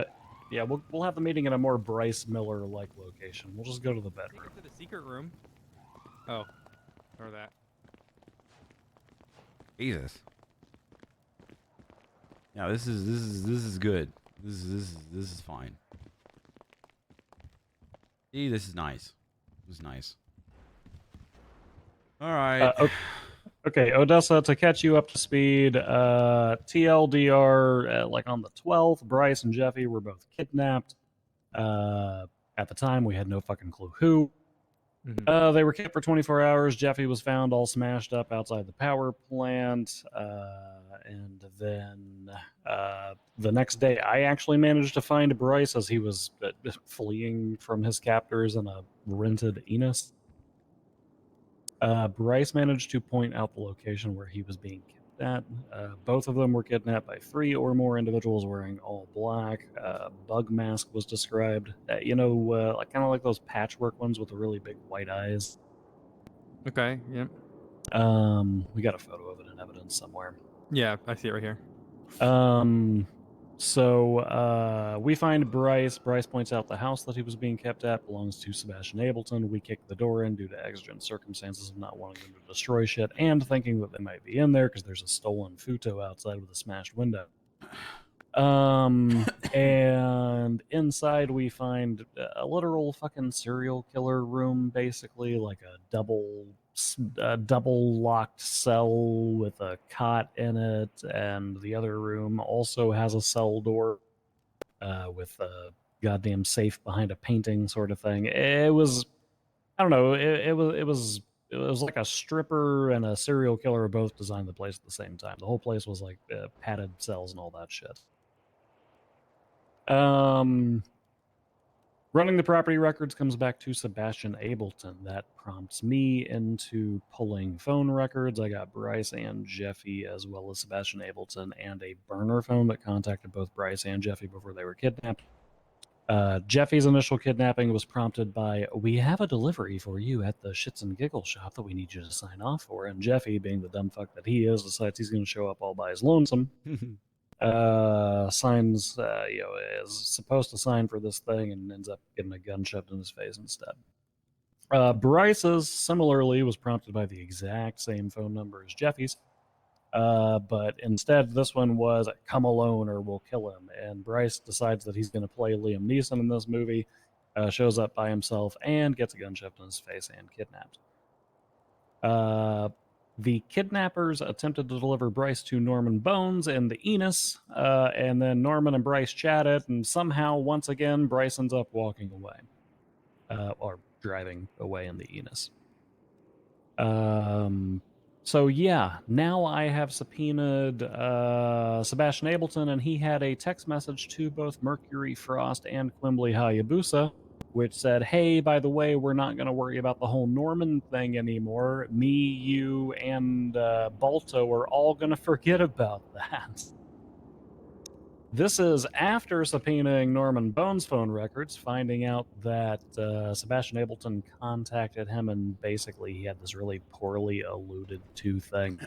in a we'll have the meeting in a more Bryce Miller like location. We'll just go to the Take bedroom. it to the secret room. Oh, or that. Jesus. Yeah, this is good. This is fine. See, this is nice. This is nice. All right. Okay, Odessa, to catch you up to speed, TLDR, like on the 12th, Bryce and Jeffy were both kidnapped. At the time, we had no fucking clue who. They were kept for 24 hours. Jeffy was found all smashed up outside the power plant. And then the next day, I actually managed to find Bryce as he was fleeing from his captors in a rented Enos. Bryce managed to point out the location where he was being kidnapped. Both of them were kidnapped by 3 or more individuals wearing all black. Bug mask was described. Like kind of like those patchwork ones with the really big white eyes. Okay. Yep. We got a photo of it in evidence somewhere. Yeah, I see it right here. So we find Bryce. Bryce points out the house that he was being kept at belongs to Sebastian Ableton. We kick the door in due to exigent circumstances of not wanting them to destroy shit and thinking that they might be in there because there's a stolen Futo outside with a smashed window. And inside we find a literal fucking serial killer room, basically like a double locked cell with a cot in it, and the other room also has a cell door with a goddamn safe behind a painting sort of thing. It was, I don't know, it was like a stripper and a serial killer both designed the place at the same time. The whole place was like padded cells and all that shit. Running the property records comes back to Sebastian Ableton. That prompts me into pulling phone records. I got Bryce and Jeffy, as well as Sebastian Ableton, and a burner phone that contacted both Bryce and Jeffy before they were kidnapped. Jeffy's initial kidnapping was prompted by, "We have a delivery for you at the Shits and Giggle shop that we need you to sign off for." And Jeffy, being the dumb fuck that he is, decides he's going to show up all by his lonesome. Signs, is supposed to sign for this thing and ends up getting a gun shoved in his face instead. Bryce's, similarly, was prompted by the exact same phone number as Jeffy's. But instead, this one was, "Come alone or we'll kill him." And Bryce decides that he's going to play Liam Neeson in this movie, shows up by himself and gets a gun shoved in his face and kidnapped. The kidnappers attempted to deliver Bryce to Norman Bones in the Enos, and then Norman and Bryce chatted, and somehow, once again, Bryce ends up walking away, or driving away in the Enos. So yeah, now I have subpoenaed Sebastian Ableton, and he had a text message to both Mercury Frost and Quimbley Hayabusa, which said, "Hey, by the way, we're not going to worry about the whole Norman thing anymore. Me, you, and Balto are all going to forget about that." This is after subpoenaing Norman Bones' phone records, finding out that Sebastian Ableton contacted him, and basically he had this really poorly alluded to thing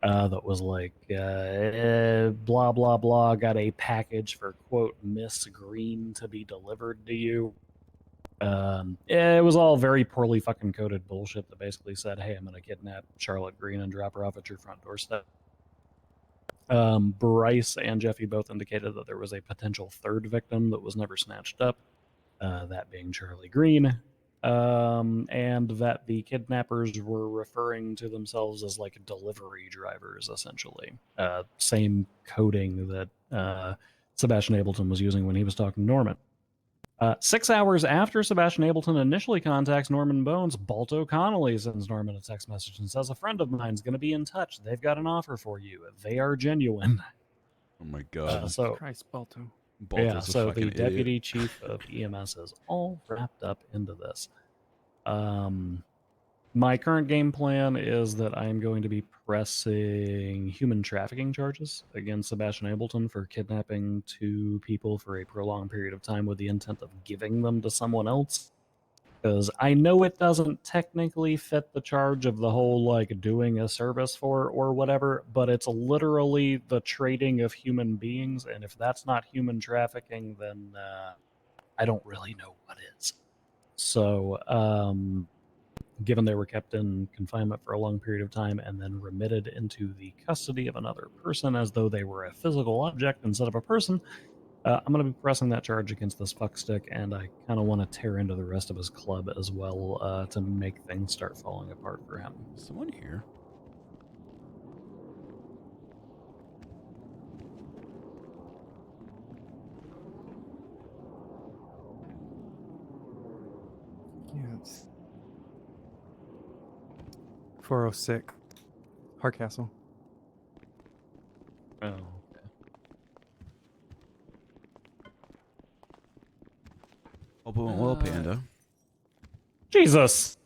that was like, blah, blah, blah, got a package for, quote, Miss Green to be delivered to you. It was all very poorly fucking coded bullshit that basically said, "Hey, I'm going to kidnap Charlotte Green and drop her off at your front doorstep." Bryce and Jeffy both indicated that there was a potential third victim that was never snatched up, that being Charlie Green, and that the kidnappers were referring to themselves as like delivery drivers, essentially. Same coding that Sebastian Ableton was using when he was talking to Norman. 6 hours after Sebastian Ableton initially contacts Norman Bones, Balto Connolly sends Norman a text message and says, "A friend of mine's going to be in touch. They've got an offer for you. They are genuine." Oh my god. So Christ, Balto. Balto's yeah, a so fucking the idiot. deputy chief of EMS is all wrapped up into this. My current game plan is that I am going to be pressing human trafficking charges against Sebastian Ableton for kidnapping 2 people for a prolonged period of time with the intent of giving them to someone else. Because I know it doesn't technically fit the charge of the whole, like, doing a service for or whatever, but it's literally the trading of human beings, and if that's not human trafficking, then I don't really know what is. So, given they were kept in confinement for a long period of time and then remitted into the custody of another person as though they were a physical object instead of a person, I'm going to be pressing that charge against this fuckstick, and I kind of want to tear into the rest of his club as well to make things start falling apart for him. Someone here? Yes. 406. Hardcastle. Oh. Hope it went well, Panda. Jesus!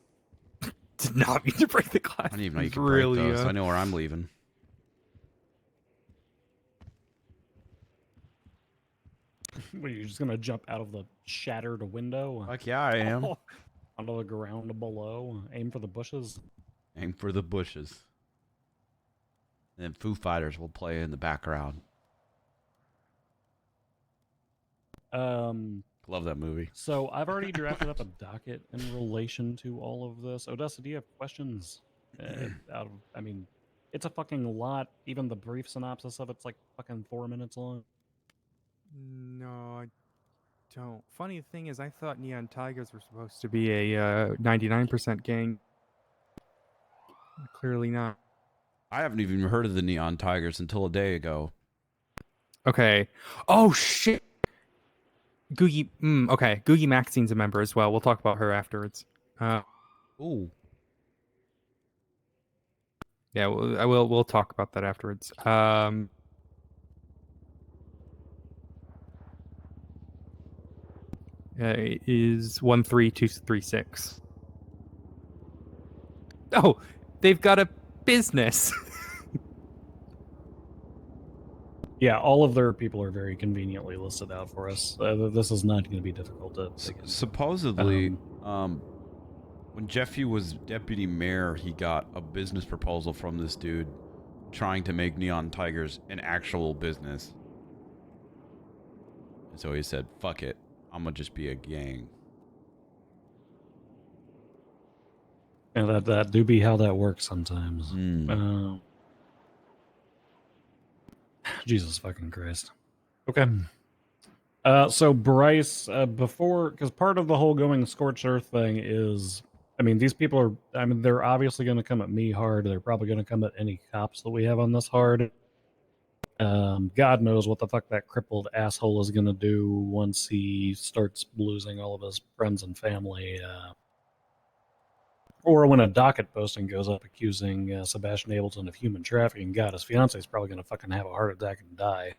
Did not mean to break the glass. I didn't even know you It's could break really, those. I know where I'm leaving. What, are you just going to jump out of the shattered window? Fuck yeah, I am. Onto the ground below? Aim for the bushes? Aim for the bushes. And then Foo Fighters will play in the background. Love that movie. So I've already drafted up a docket in relation to all of this. Odessa, do you have questions? I mean, it's a fucking lot. Even the brief synopsis of it's like fucking 4 minutes long. No, I don't. Funny thing is, I thought Neon Tigers were supposed to be a 99% gang. Clearly not. I haven't even heard of the Neon Tigers until a day ago. Okay. Oh shit. Googie. Okay. Googie Maxine's a member as well. We'll talk about her afterwards. Ooh. Yeah, we'll talk about that afterwards. Is 13236. Oh, they've got a business. Yeah, all of their people are very conveniently listed out for us. This is not going to be difficult to dig into. Supposedly, when Jeffy was deputy mayor, he got a business proposal from this dude trying to make Neon Tigers an actual business. And so he said, fuck it, I'm gonna just be a gang. And that do be how that works sometimes. Jesus fucking Christ. Okay. So Bryce, before, because part of the whole going scorched earth thing is, I mean, these people are, I mean, they're obviously going to come at me hard. They're probably going to come at any cops that we have on this hard. God knows what the fuck that crippled asshole is going to do once he starts losing all of his friends and family. Or when a docket posting goes up accusing Sebastian Ableton of human trafficking. God, his fiance is probably going to fucking have a heart attack and die.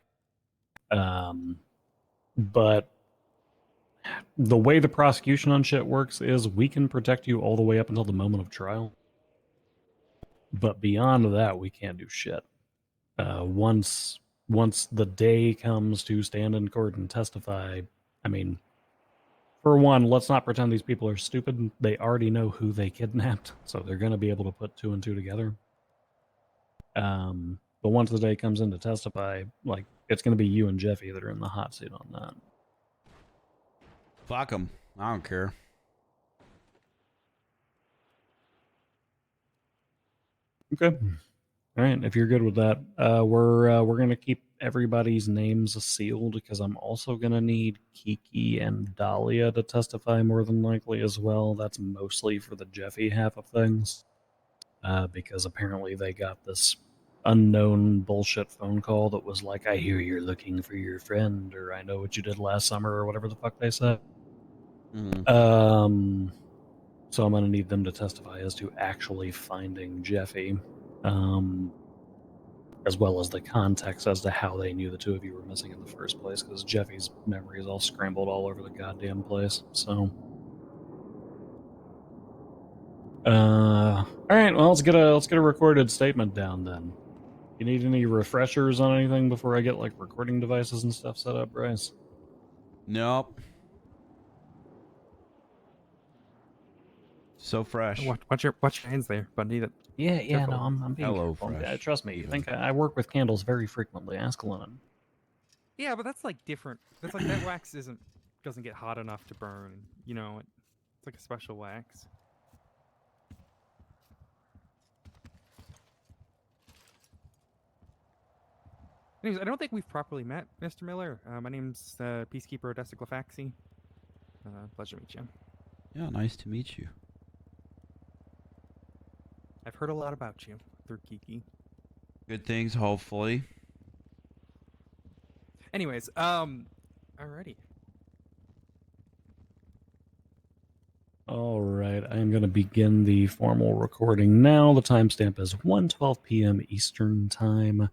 But the way the prosecution on shit works is we can protect you all the way up until the moment of trial. But beyond that, we can't do shit. Once the day comes to stand in court and testify, I mean, for one, let's not pretend these people are stupid. They already know who they kidnapped, so they're going to be able to put two and two together. But once the day comes in to testify, like, it's going to be you and Jeffy that are in the hot seat on that. Fuck them. I don't care. Okay. All right. If you're good with that, we're gonna keep everybody's names sealed because I'm also gonna need Kiki and Dahlia to testify more than likely as well. That's mostly for the Jeffy half of things, because apparently they got this unknown bullshit phone call that was like, "I hear you're looking for your friend," or "I know what you did last summer," or whatever the fuck they said. So I'm gonna need them to testify as to actually finding Jeffy. As well as the context as to how they knew the two of you were missing in the first place, because Jeffy's memory is all scrambled all over the goddamn place. So, all right, well, let's get a recorded statement down then. You need any refreshers on anything before I get like recording devices and stuff set up, Bryce? Nope. So fresh. Watch your hands there, buddy. Yeah, Careful. no, I'm being Hello, careful. fresh. Trust me. You think I work with candles very frequently? Ask Lennon. Yeah, but that's like different. That's like that wax doesn't get hot enough to burn. You know, it's like a special wax. Anyways, I don't think we've properly met, Mr. Miller. My name's Peacekeeper Odessa Glafaxi. Pleasure to meet you. Yeah, nice to meet you. I've heard a lot about you through Kiki. Good things, hopefully. Anyways, alrighty. All right, I am going to begin the formal recording now. The timestamp is 1:12 p.m. Eastern Time.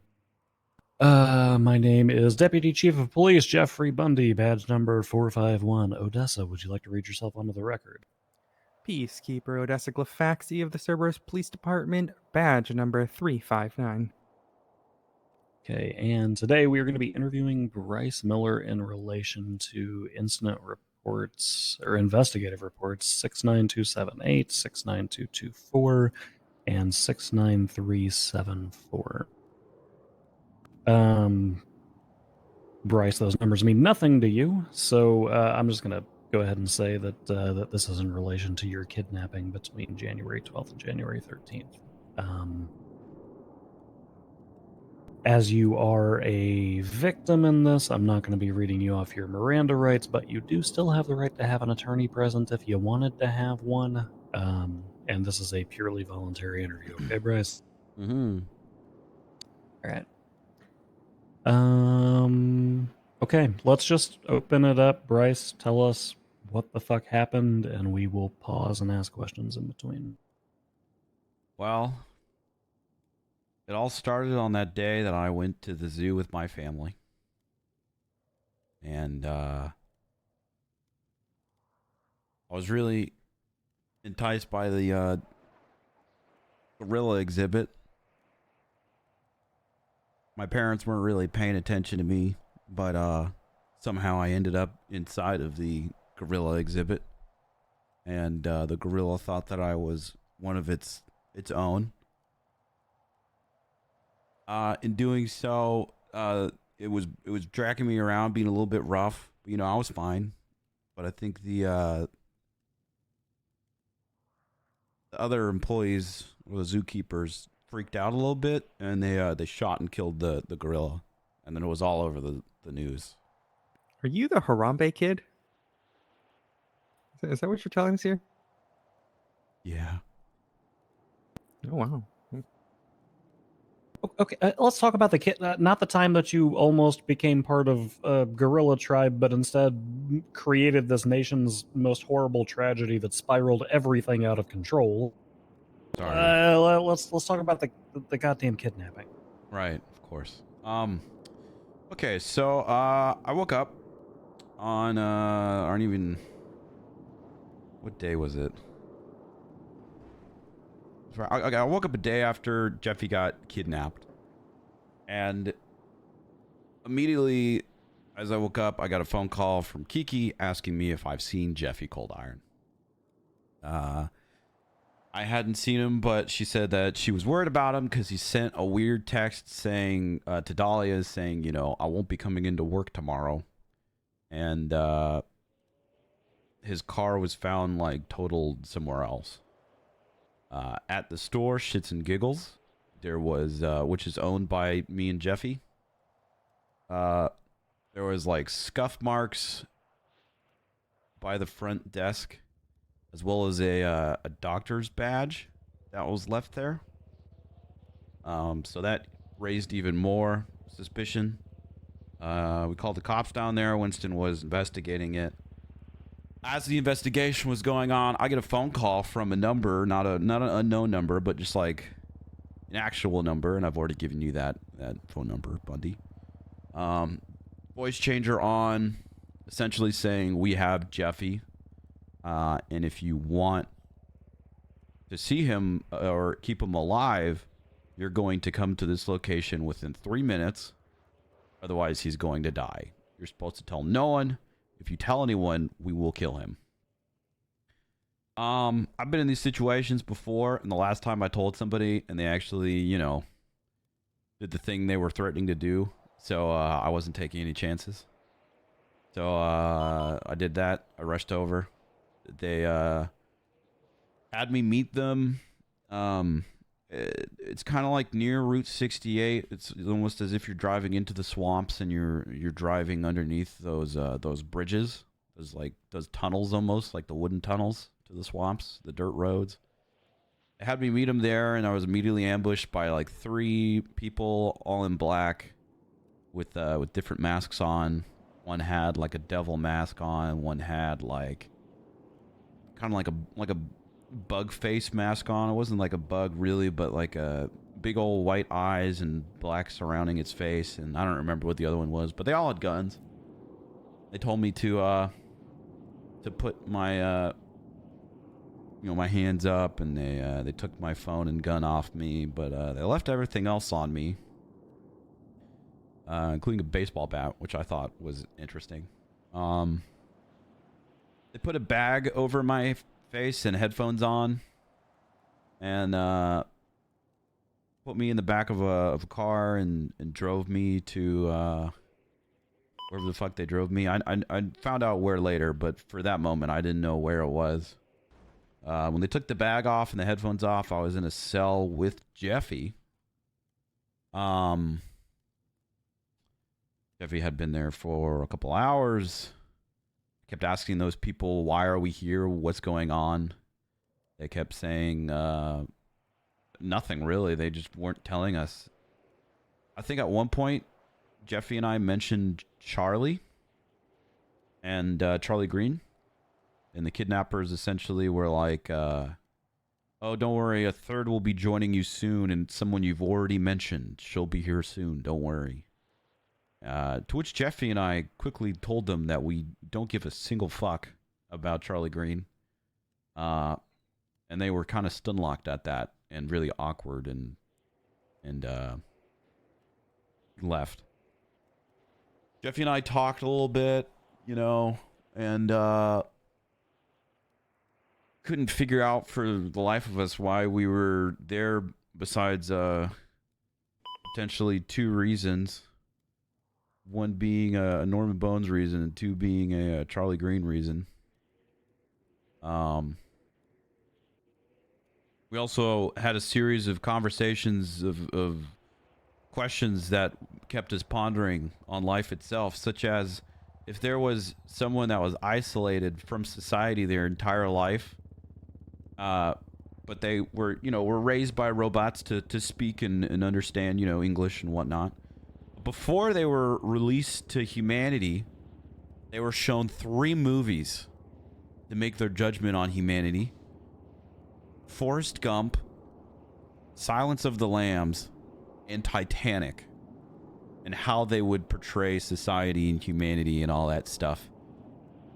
My name is Deputy Chief of Police Jeffrey Bundy, badge number 451. Odessa, would you like to read yourself onto the record? Peacekeeper Odessa Glafaxi of the Cerberus Police Department, badge number 359. Okay, and today we are going to be interviewing Bryce Miller in relation to incident reports, or investigative reports, 69278, 69224, and 69374. Bryce, those numbers mean nothing to you, so I'm just going to go ahead and say that that this is in relation to your kidnapping between January 12th and January 13th. As you are a victim in this, I'm not going to be reading you off your Miranda rights, but you do still have the right to have an attorney present if you wanted to have one. And this is a purely voluntary interview. Okay, Bryce? Mm-hmm. All right. Okay, let's just open it up. Bryce, tell us what the fuck happened, and we will pause and ask questions in between. Well, it all started on that day that I went to the zoo with my family. And I was really enticed by the gorilla exhibit. My parents weren't really paying attention to me, but somehow I ended up inside of the gorilla exhibit. And the gorilla thought that I was one of its own. In doing so, it was dragging me around, being a little bit rough. You know, I was fine, but I think the other employees, or the zookeepers, freaked out a little bit, and they shot and killed the gorilla, and then it was all over the news. Are you the Harambe kid? Is that what you're telling us here? Yeah. Oh wow. Okay, let's talk about the kid. Not the time that you almost became part of a gorilla tribe, but instead created this nation's most horrible tragedy that spiraled everything out of control. Sorry. Let's talk about the goddamn kidnapping. Right, of course. Okay, so I woke up on aren't even, what day was it? I woke up a day after Jeffy got kidnapped, and immediately as I woke up, I got a phone call from Kiki asking me if I've seen Jeffy Cold Iron. I hadn't seen him, but she said that she was worried about him because he sent a weird text saying to Dahlia, saying, you know, I won't be coming into work tomorrow, and his car was found like totaled somewhere else. At the store, Shits and Giggles, there was, which is owned by me and Jeffy. There was like scuff marks by the front desk, as well as a doctor's badge that was left there. So that raised even more suspicion. We called the cops down there. Winston was investigating it. As the investigation was going on, I get a phone call from a number, not an unknown number, but just like an actual number, and I've already given you that phone number, Bundy. Voice changer on, essentially saying we have Jeffy, and if you want to see him or keep him alive, you're going to come to this location within 3 minutes. Otherwise, he's going to die. You're supposed to tell no one. If you tell anyone, we will kill him. I've been in these situations before, and the last time I told somebody and they actually, you know, did the thing they were threatening to do, so I wasn't taking any chances. So I did that. I rushed over. They had me meet them. It's kind of like near Route 68. It's almost as if you're driving into the swamps and you're driving underneath those bridges, those tunnels, almost like the wooden tunnels to the swamps, the dirt roads. They had me meet them there, and I was immediately ambushed by like 3 people, all in black, with different masks on. One had like a devil mask on. One had like kind of like a bug face mask on. It wasn't like a bug really, but like a big old white eyes and black surrounding its face, and I don't remember what the other one was, but they all had guns. They told me to put my my hands up, and they took my phone and gun off me, but they left everything else on me, including a baseball bat, which I thought was interesting. They put a bag over my face and headphones on, and put me in the back of a car and drove me to wherever the fuck they drove me. I found out where later, but for that moment, I didn't know where it was. When they took the bag off and the headphones off, I was in a cell with Jeffy. Jeffy had been there for a couple hours. Kept asking those people, why are we here? What's going on? They kept saying nothing really. They just weren't telling us. I think at one point, Jeffy and I mentioned Charlie and Charlie Green. And the kidnappers essentially were like, oh, don't worry. A third will be joining you soon. And someone you've already mentioned. She'll be here soon. Don't worry. To which Jeffy and I quickly told them that we don't give a single fuck about Charlie Green. And they were kind of stun-locked at that and really awkward and left. Jeffy and I talked a little bit, you know, and couldn't figure out for the life of us why we were there besides potentially two reasons. One being a Norman Bones reason and two being a Charlie Green reason. We also had a series of conversations of questions that kept us pondering on life itself, such as if there was someone that was isolated from society their entire life, but they were, you know, were raised by robots to speak and understand, you know, English and whatnot. Before they were released to humanity, they were shown 3 movies to make their judgment on humanity. Forrest Gump, Silence of the Lambs, and Titanic. And how they would portray society and humanity and all that stuff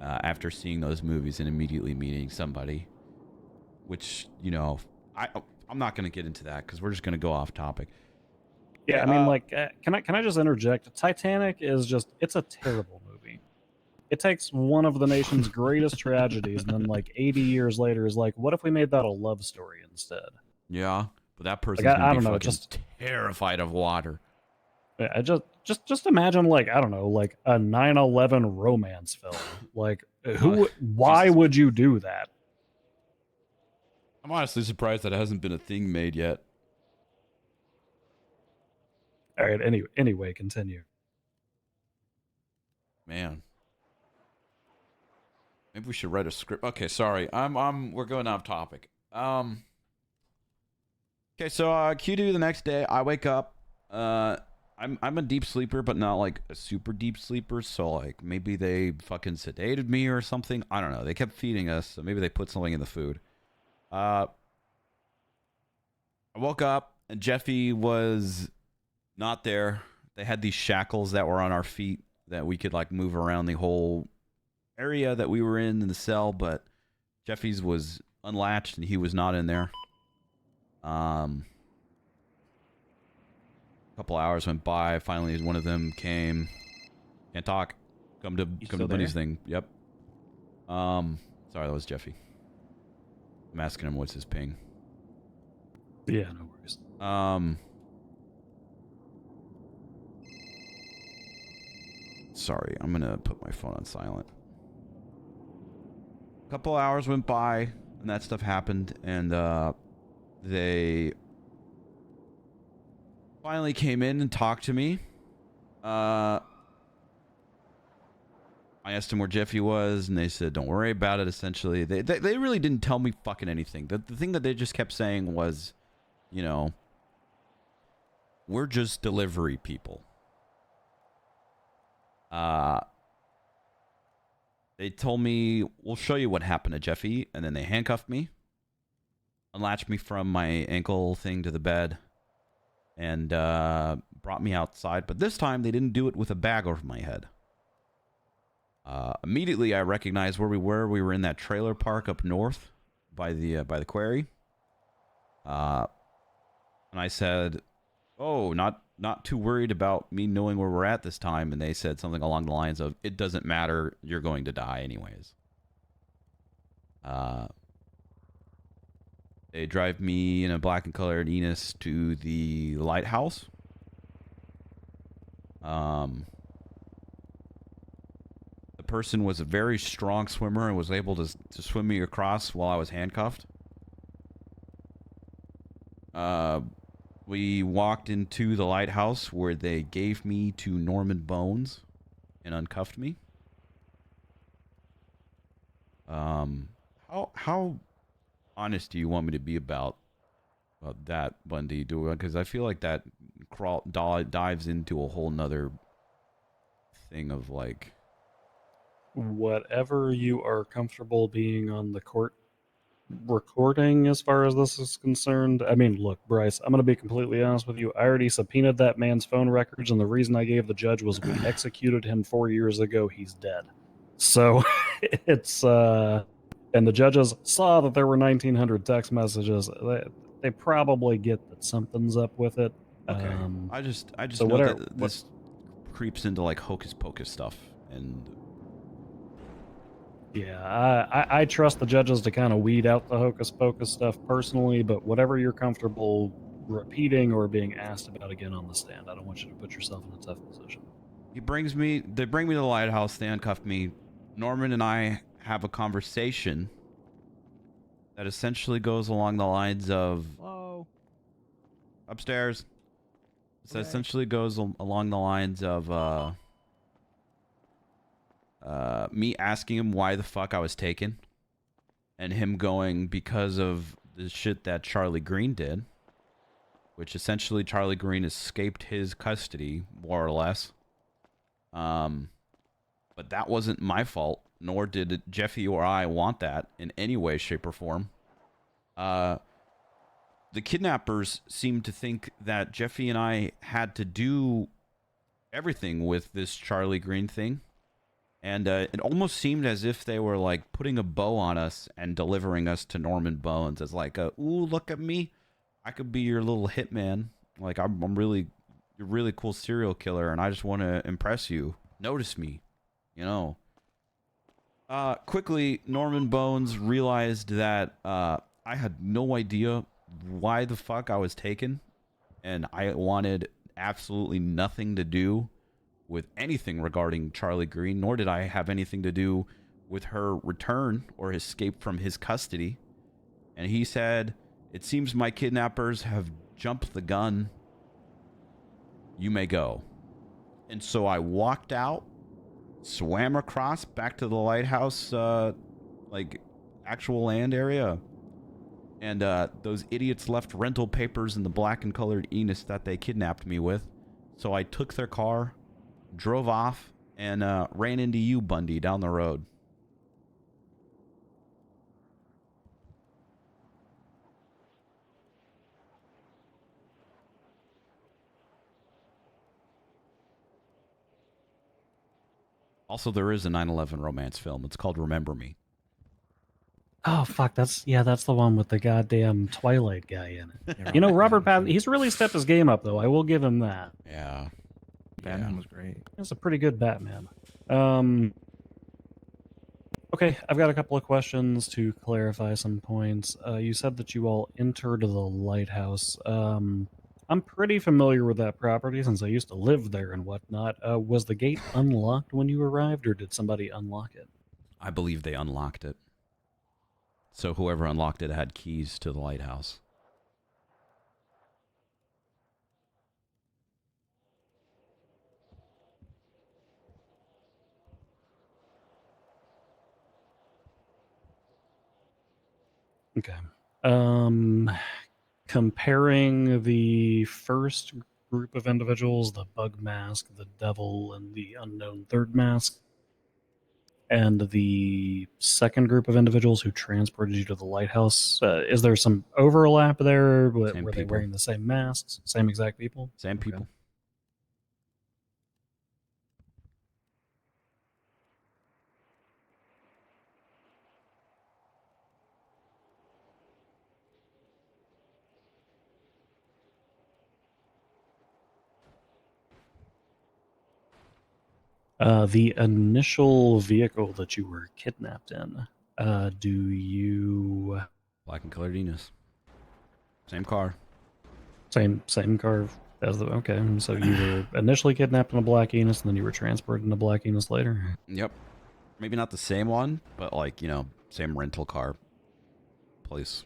after seeing those movies and immediately meeting somebody. Which, you know, I'm not going to get into that because we're just going to go off topic. Yeah, I mean, like, can I just interject? Titanic is just, it's a terrible movie. It takes one of the nation's greatest tragedies, and then, like, 80 years later is like, what if we made that a love story instead? Yeah, but that person's like, gonna I be don't know, fucking just terrified of water. Yeah, just imagine, like, I don't know, like a 9/11 romance film. Like, why would you do that? I'm honestly surprised that hasn't been a thing made yet. All right, anyway, continue. Man. Maybe we should write a script. Okay, sorry. We're going off topic. Okay, so Q2 the next day, I wake up. I'm a deep sleeper, but not like a super deep sleeper, so like maybe they fucking sedated me or something. I don't know. They kept feeding us, so maybe they put something in the food. I woke up and Jeffy was not there. They had these shackles that were on our feet that we could like move around the whole area that we were in the cell, but Jeffy's was unlatched and he was not in there. A couple hours went by. Finally, one of them came. Can't talk. Come to Bunny's thing. Yep. Sorry, that was Jeffy. I'm asking him what's his ping. Yeah, no worries. Sorry, I'm gonna put my phone on silent. A couple hours went by, and that stuff happened, and they finally came in and talked to me. I asked them where Jeffy was, and they said, "Don't worry about it." Essentially, they really didn't tell me fucking anything. The thing that they just kept saying was, you know, we're just delivery people. They told me, we'll show you what happened to Jeffy, and then they handcuffed me, unlatched me from my ankle thing to the bed, and brought me outside. But this time, they didn't do it with a bag over my head. Immediately, I recognized where we were. We were in that trailer park up north by the quarry. And I said, "Oh, not too worried about me knowing where we're at this time." And they said something along the lines of, "It doesn't matter. You're going to die anyways." They drive me in a black and colored Enos to the lighthouse. person was a very strong swimmer and was able to swim me across while I was handcuffed. We walked into the lighthouse where they gave me to Norman Bones and uncuffed me. How honest do you want me to be about that, Bundy? Because I feel like that dives into a whole nother thing of like Whatever you are comfortable being on the court recording as far as this is concerned. I mean, look, Bryce, I'm going to be completely honest with you. I already subpoenaed that man's phone records, and the reason I gave the judge was we executed him 4 years ago. He's dead. So it's and the judges saw that there were 1,900 text messages. They probably get that something's up with it. okay. I just so know whatever, that this creeps into like hocus pocus stuff, and yeah, I trust the judges to kind of weed out the hocus pocus stuff personally, but whatever you're comfortable repeating or being asked about again on the stand, I don't want you to put yourself in a tough position. they bring me to the lighthouse, they handcuff me. Norman and I have a conversation that essentially goes along the lines of upstairs. So essentially goes along the lines of me asking him why the fuck I was taken, and him going because of the shit that Charlie Green did, which essentially Charlie Green escaped his custody, more or less. But that wasn't my fault, nor did Jeffy or I want that in any way, shape, or form. The kidnappers seemed to think that Jeffy and I had to do everything with this Charlie Green thing. And it almost seemed as if they were like putting a bow on us and delivering us to Norman Bones as like, ooh, look at me. I could be your little hitman. Like, you're a really cool serial killer, and I just want to impress you. Notice me, you know. Quickly, Norman Bones realized that I had no idea why the fuck I was taken, and I wanted absolutely nothing to do with anything regarding Charlie Green, nor did I have anything to do with her return or escape from his custody. And he said, "It seems my kidnappers have jumped the gun. You may go." And so I walked out, swam across back to the lighthouse, like actual land area. And those idiots left rental papers in the black and colored Enos that they kidnapped me with. So I took their car, drove off, and ran into you, Bundy, down the road. Also, there is a 9/11 romance film. It's called Remember Me. Oh fuck, that's the one with the goddamn Twilight guy in it. You know, Robert Pattinson, he's really stepped his game up though. I will give him that. Yeah. Batman was great. That's a pretty good Batman. Okay, I've got a couple of questions to clarify some points. You said that you all entered the lighthouse. I'm pretty familiar with that property since I used to live there and whatnot. Was the gate unlocked when you arrived, or did somebody unlock it? I believe they unlocked it. So whoever unlocked it had keys to the lighthouse. Okay. Comparing the first group of individuals, the Bug Mask, the Devil, and the Unknown Third Mask, and the second group of individuals who transported you to the lighthouse, is there some overlap there? Were they wearing the same masks? Same exact people? Same people. The initial vehicle that you were kidnapped in, do you... Black and colored Enos. Same car. Same car as the... Okay, so you were initially kidnapped in a black Enos, and then you were transported in a black Enos later? Yep. Maybe not the same one, but like, you know, same rental car place.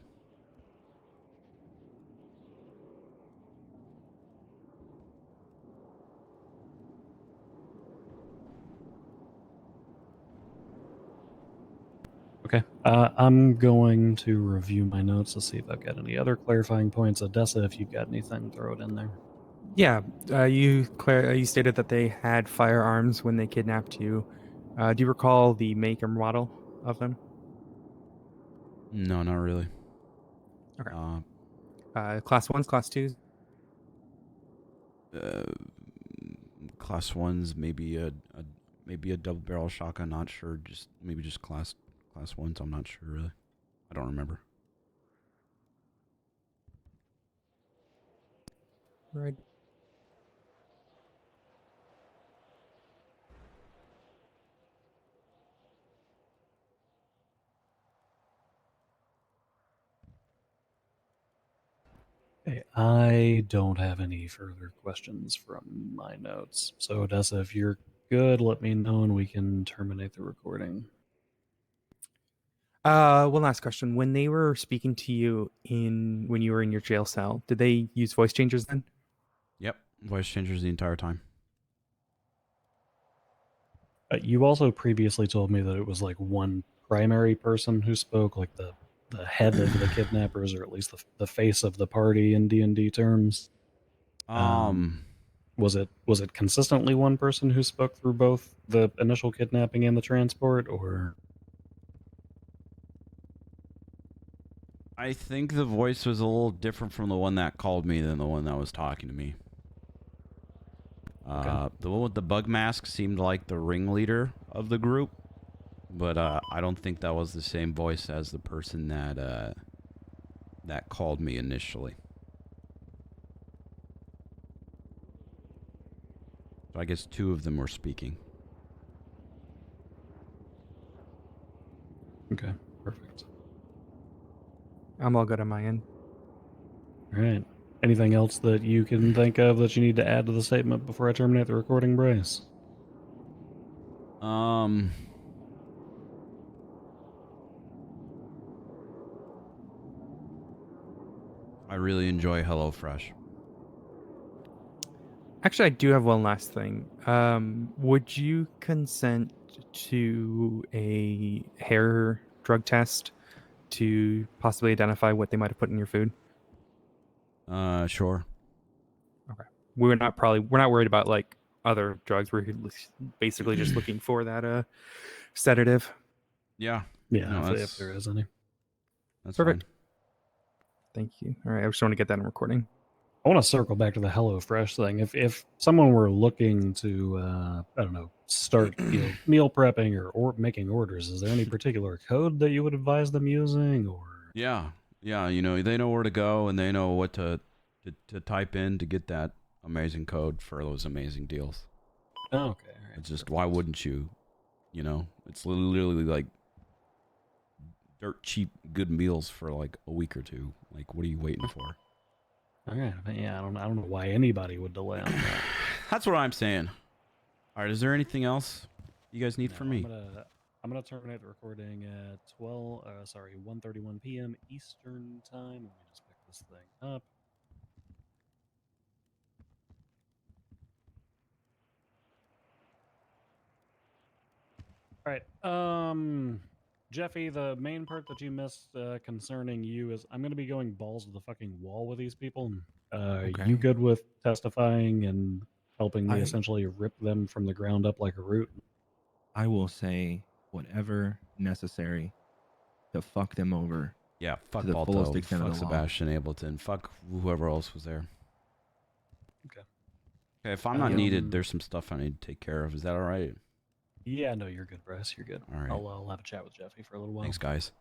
Okay. I'm going to review my notes to see if I've got any other clarifying points. Odessa, if you've got anything, throw it in there. Yeah, you stated that they had firearms when they kidnapped you. Do you recall the make and model of them? No, not really. Okay. Class 1s, Class 2s? Class 1s, maybe a double barrel shotgun, not sure. Maybe just class 1s, I'm not sure really. I don't remember. Right. Okay, I don't have any further questions from my notes. So, Odessa, if you're good, let me know and we can terminate the recording. One last question. When they were speaking to you when you were in your jail cell, did they use voice changers then? Yep, voice changers the entire time. You also previously told me that it was like one primary person who spoke, like the head of the kidnappers, or at least the face of the party in D&D terms. Was it consistently one person who spoke through both the initial kidnapping and the transport, or? I think the voice was a little different from the one that called me than the one that was talking to me. Okay. The one with the bug mask seemed like the ringleader of the group, but I don't think that was the same voice as the person that called me initially. So I guess two of them were speaking. Okay, perfect. I'm all good on my end. All right. Anything else that you can think of that you need to add to the statement before I terminate the recording, Bryce? I really enjoy HelloFresh. Actually, I do have one last thing. Would you consent to a hair drug test to possibly identify what they might have put in your food? Sure. Okay. We're not worried about like other drugs. We're basically just looking for that sedative. Yeah. Yeah, No, if there is any. That's Perfect. fine. Thank you. All right, I just want to get that in recording. I want to circle back to the HelloFresh thing. If someone were looking to, I don't know, start meal prepping or making orders, is there any particular code that you would advise them using? Or Yeah, you know, they know where to go and they know what to type in to get that amazing code for those amazing deals. Oh, okay. All right. It's just, why wouldn't you? You know, it's literally like dirt cheap good meals for like a week or two. Like, what are you waiting for? All right. Yeah, I don't know why anybody would delay on that. That's what I'm saying. All right, is there anything else you guys need from me? I'm gonna terminate the recording at 1:31 p.m. Eastern time. Let me just pick this thing up. All right. Jeffy, the main part that you missed concerning you is I'm going to be going balls to the fucking wall with these people. Okay. You good with testifying and helping me essentially rip them from the ground up like a root? I will say whatever necessary to fuck them over. Yeah, fuck to the fullest Balto, extent of fuck the law. Sebastian Ableton, fuck whoever else was there. Okay. Okay, if I'm not needed, there's some stuff I need to take care of. Is that all right? Yeah, no, you're good, Bryce. You're good. All right. I'll have a chat with Jeffy for a little while. Thanks, guys.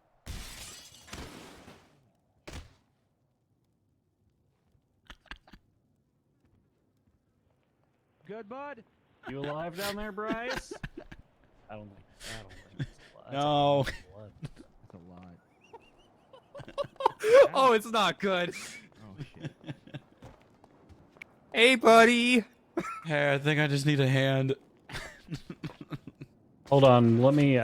Good, bud. You alive down there, Bryce? I don't think he's alive. No. That's a lot. Oh, it's not good. Oh shit. Hey, buddy. Hey, I think I just need a hand. Hold on, let me.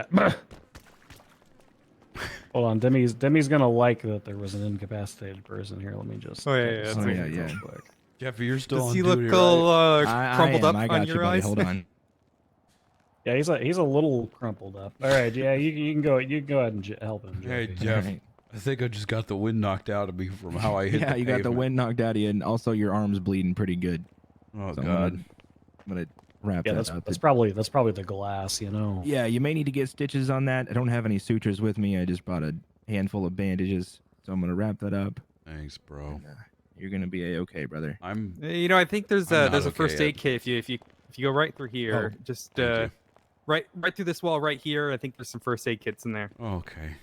Hold on, Demi's gonna like that there was an incapacitated person here. Let me just. Oh, yeah, get yeah, this that's thing okay. real quick. Jeffy, you're still Does on he duty, look all right? crumpled up I on got your you, buddy. eyes? Hold on. Yeah, he's a little crumpled up. All right, yeah, you can go ahead and help him. Hey, Jeffy. Jeff. Alright. I think I just got the wind knocked out of me from how I hit Yeah, the you got the pavement. wind knocked out of you, and also your arm's bleeding pretty good. Oh, So God. I'm gonna wrap Yeah, that up. that's probably the glass, you know. Yeah, you may need to get stitches on that. I don't have any sutures with me. I just brought a handful of bandages, so I'm gonna wrap that up. Thanks, bro. And, you're gonna be a-okay, brother. I'm... You know, I think there's I'm not a okay first yet. aid kit if you go right through here. Oh, Just thank you. right through this wall right here. I think there's some first aid kits in there. Okay.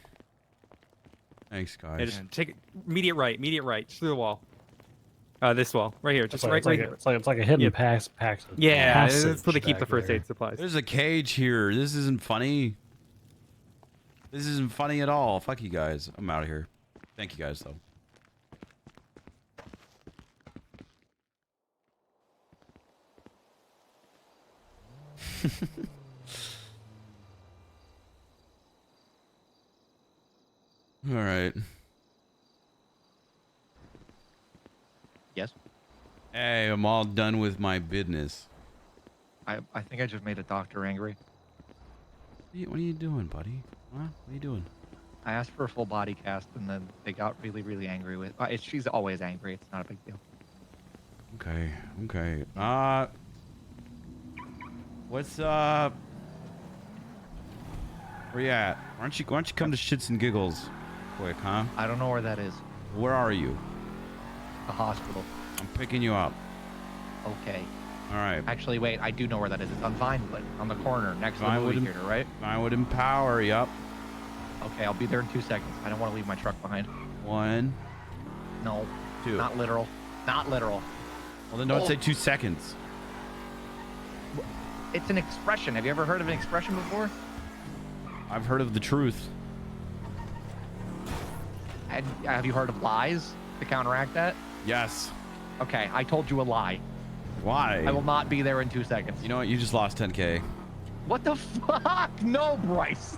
Thanks, guys. Yeah, just take it immediate right, just through the wall. This wall right here, just right here. It's like a hidden Yeah. passage. Yeah, that's where they keep back the first there. aid supplies. There's a cage here. This isn't funny. This isn't funny at all. Fuck you guys. I'm out of here. Thank you guys, though. All right. Yes. Hey, I'm all done with my business. I think I just made a doctor angry. What are you doing, buddy? Huh? What are you doing? I asked for a full body cast, and then they got really, really angry with. She's always angry. It's not a big deal. Okay. Okay. What's up? Where you at? Why don't you come to Shits and Giggles, quick, huh? I don't know where that is. Where are you? The hospital. I'm picking you up. Okay. All right. Actually, wait. I do know where that is. It's on Vinewood, on the corner next to the Vinewood movie and- theater, right? Vinewood and Power. Yup. Okay, I'll be there in 2 seconds. I don't want to leave my truck behind. 1, No. 2. Not literal. Not literal. Well, then don't Oh. say 2 seconds. It's an expression. Have you ever heard of an expression before? I've heard of the truth. And have you heard of lies to counteract that? Yes. Okay, I told you a lie. Why? I will not be there in 2 seconds. You know what? You just lost 10K. What the fuck? No, Bryce.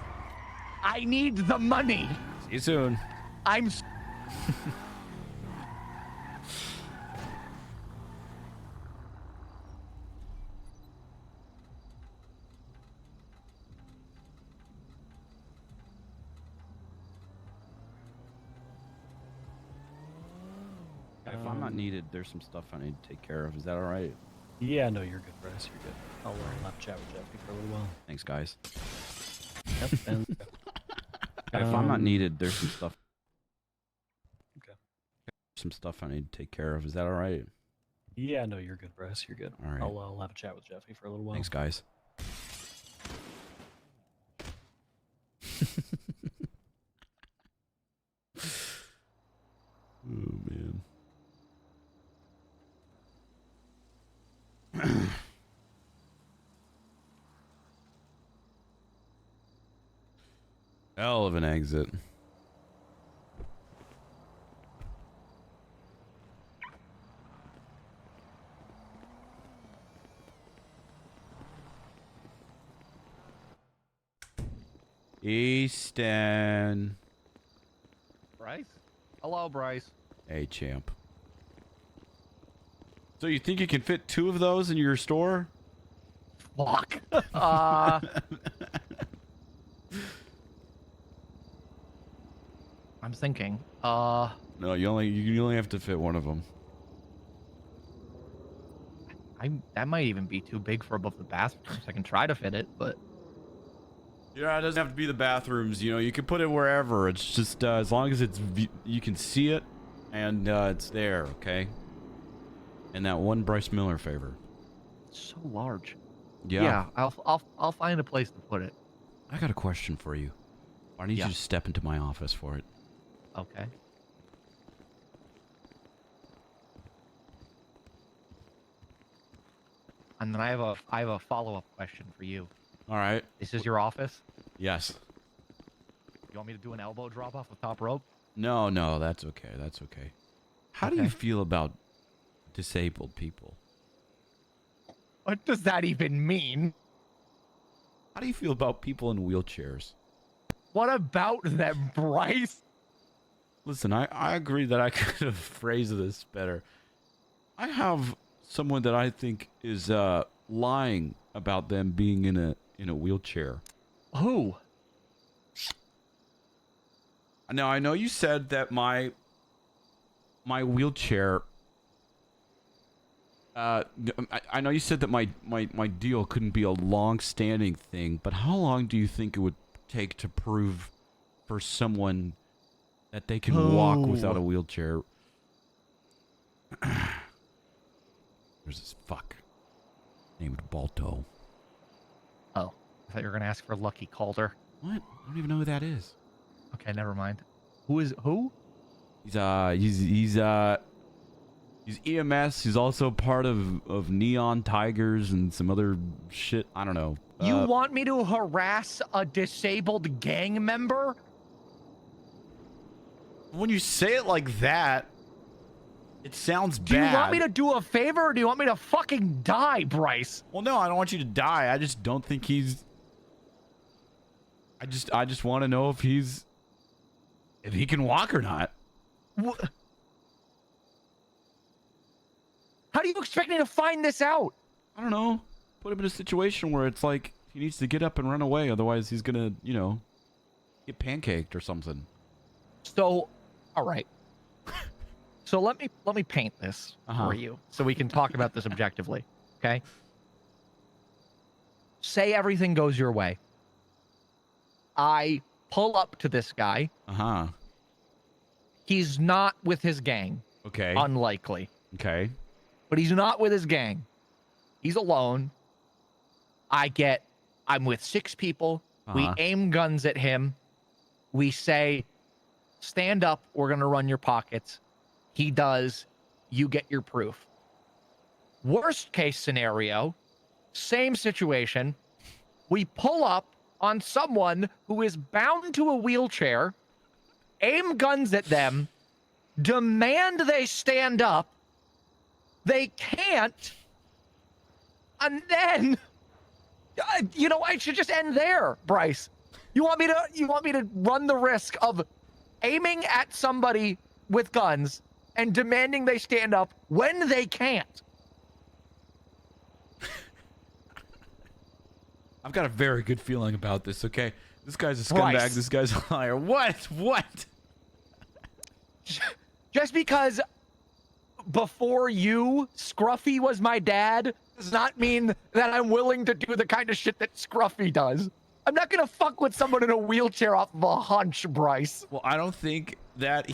I need the money. See you soon. I'm. If I'm not needed, there's some stuff I need to take care of. Is that all right? Yeah, no, you're good, Bryce. You're good. I'll have a chat with Jeffy for a little while. Thanks, guys. Yep. And, If I'm not needed, there's some stuff. Okay. Some stuff I need to take care of. Is that all right? yeah, no, you're good, Bryce. You're good. All right. I'll have a chat with Jeffy for a little while. Thanks, guys. Oh, man. Hell of an exit. Easton. Bryce? Hello, Bryce. Hey, champ. So you think you can fit 2 of those in your store? Fuck. I'm thinking. No, you only have to fit 1 of them. That might even be too big for above the bathrooms. I can try to fit it, but Yeah, it doesn't have to be the bathrooms. You know, you can put it wherever. It's just as long as you can see it and it's there, okay? And that one Bryce Miller favor. it's so large. Yeah. I'll find a place to put it. I got a question for you. I need Yeah. you to step into my office for it. Okay. And then I have a follow-up question for you. All right. This is your office? Yes. You want me to do an elbow drop off the top rope? No, that's okay. That's okay. How do you Okay. feel about disabled people? What does that even mean? How do you feel about people in wheelchairs? What about them, Bryce? Listen, I agree that I could have phrased this better. I have someone that I think is lying about them being in a wheelchair. Who? Now I know you said that my wheelchair. I know you said that my deal couldn't be a long-standing thing, but how long do you think it would take to prove for someone that they can walk without a wheelchair? There's this fuck named Balto. Oh, I thought you were gonna ask for Lucky Calder. What? I don't even know who that is. Okay, never mind. Who? He's EMS. He's also part of Neon Tigers and some other shit. I don't know. You want me to harass a disabled gang member? When you say it like that, it sounds bad. Do you want me to do a favor or do you want me to fucking die, Bryce? Well, no, I don't want you to die. I just don't think he's... I just want to know if he can walk or not. How do you expect me to find this out? I don't know. Put him in a situation where it's like he needs to get up and run away. Otherwise, he's going to, get pancaked or something. So, all right. So let me paint this for you so we can talk about this objectively, okay? Say everything goes your way. I pull up to this guy. He's not with his gang. Okay. Unlikely. Okay. But he's not with his gang. He's alone. I'm with 6 people. We aim guns at him. We say, stand up. We're going to run your pockets. He does. You get your proof. Worst case scenario, same situation. We pull up on someone who is bound to a wheelchair, aim guns at them, demand they stand up. They can't. And then, I should just end there, Bryce. You want me to run the risk of aiming at somebody with guns and demanding they stand up when they can't? I've got a very good feeling about this, okay? This guy's a scumbag. Bryce. This guy's a liar. What? Just because before you, Scruffy was my dad, does not mean that I'm willing to do the kind of shit that Scruffy does. I'm not going to fuck with someone in a wheelchair off of a hunch, Bryce. Well, I don't think that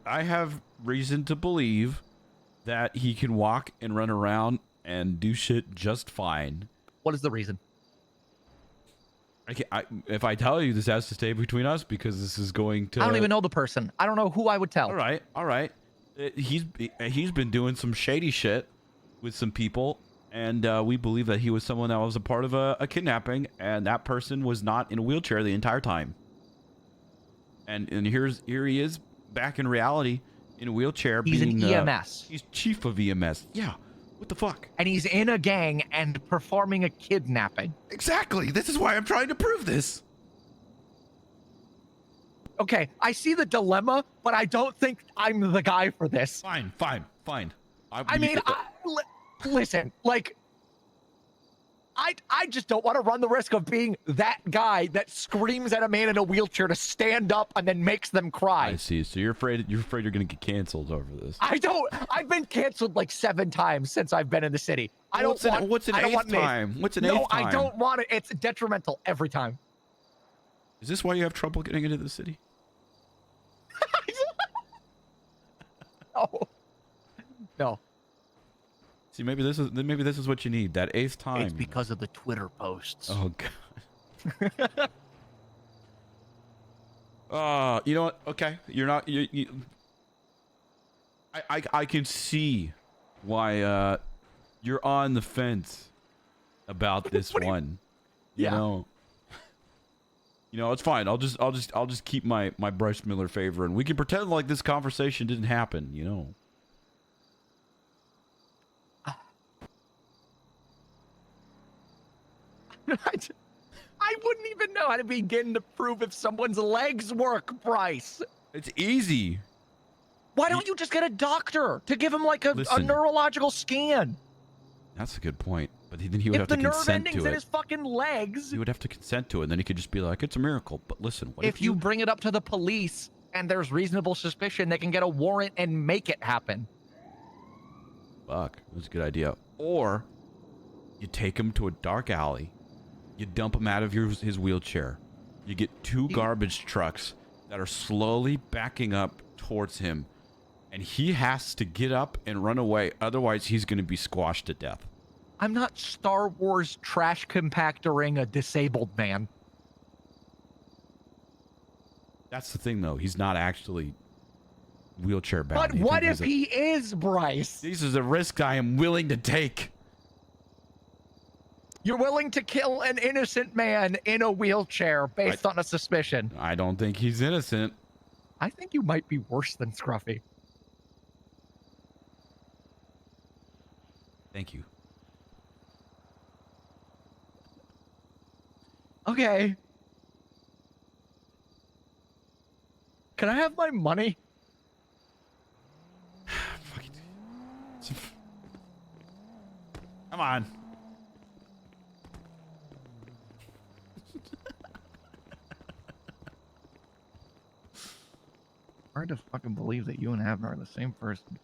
I have reason to believe that he can walk and run around and do shit just fine. What is the reason? If I tell you, this has to stay between us because this is going to... I don't even know the person. I don't know who I would tell. All right. He's been doing some shady shit with some people, and we believe that he was someone that was a part of a kidnapping, and that person was not in a wheelchair the entire time. And here he is back in reality in a wheelchair. He's an EMS. He's chief of EMS. Yeah. What the fuck? And he's in a gang and performing a kidnapping. Exactly. This is why I'm trying to prove this. Okay, I see the dilemma, but I don't think I'm the guy for this. Fine. Listen, like, I just don't want to run the risk of being that guy that screams at a man in a wheelchair to stand up and then makes them cry. I see. So you're afraid you're gonna get canceled over this. I've been canceled like 7 times since I've been in the city. What's an 8th time? What's an 8th time? No, I don't want it. It's detrimental every time. Is this why you have trouble getting into the city? No. See, maybe this is what you need. That 8th time. It's because of the Twitter posts. Oh god. You know what? Okay, you're not. I can see why you're on the fence about this one. You know. It's fine. I'll just keep my Bryce Miller favor, and we can pretend like this conversation didn't happen. I wouldn't even know how to begin to prove if someone's legs work, Bryce. It's easy. Why don't you just get a doctor to give him like a Listen. neurological scan? That's a good point. But then he would If have the to nerve consent endings to in it. his fucking legs. He would have to consent to it, and then he could just be like, it's a miracle. But listen, what If you bring it up to the police and there's reasonable suspicion, they can get a warrant and make it happen. Fuck, that's a good idea. Or you take him to a dark alley, you dump him out of his wheelchair, you get two garbage trucks that are slowly backing up towards him, and he has to get up and run away, otherwise he's going to be squashed to death. I'm not Star Wars trash compactoring a disabled man. That's the thing, though. He's not actually wheelchair bound. But what if he is, Bryce? This is a risk I am willing to take. You're willing to kill an innocent man in a wheelchair based on a suspicion. I don't think he's innocent. I think you might be worse than Scruffy. Thank you. Okay. Can I have my money? Come on. Hard to fucking believe that you and Abner are the same person.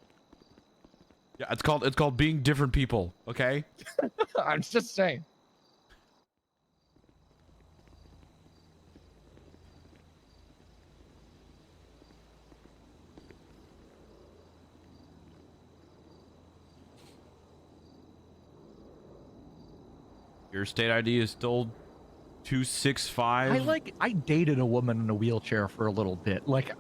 Yeah, it's called being different people, okay? I'm just saying. Your state ID is still 265. I dated a woman in a wheelchair for a little bit. Like,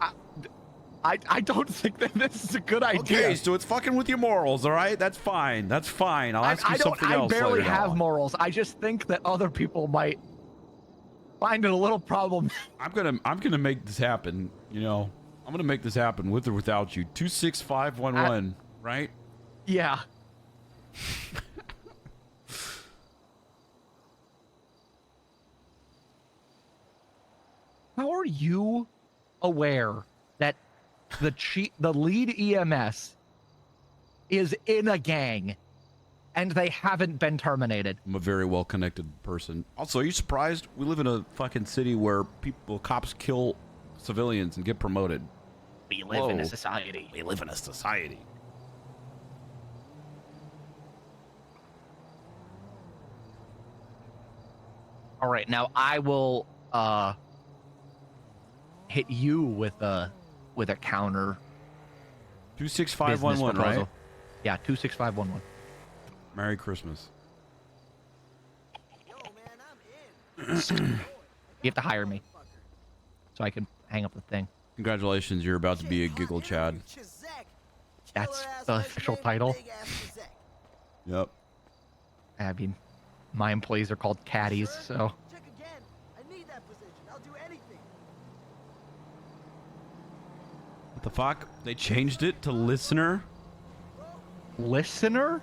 I don't think that this is a good idea. Okay, so it's fucking with your morals, all right? That's fine. That's fine. I'll ask you something else. I barely later have on. morals. I just think that other people might find it a little problem. I'm gonna make this happen. You know, I'm gonna make this happen with or without you. 26511, right? Yeah. How are you aware that the lead EMS is in a gang and they haven't been terminated? I'm a very well-connected person. Also, are you surprised? We live in a fucking city where cops kill civilians and get promoted. We live in a society. We live in a society. All right, now I will hit you with a counter 26511, business proposal. right? Yeah, 26511. Merry Christmas. You have to hire me so I can hang up the thing. Congratulations, you're about to be a giggle Chad. That's the official title. Yep. I mean, my employees are called caddies, so. What the fuck? They changed it to listener? Listener?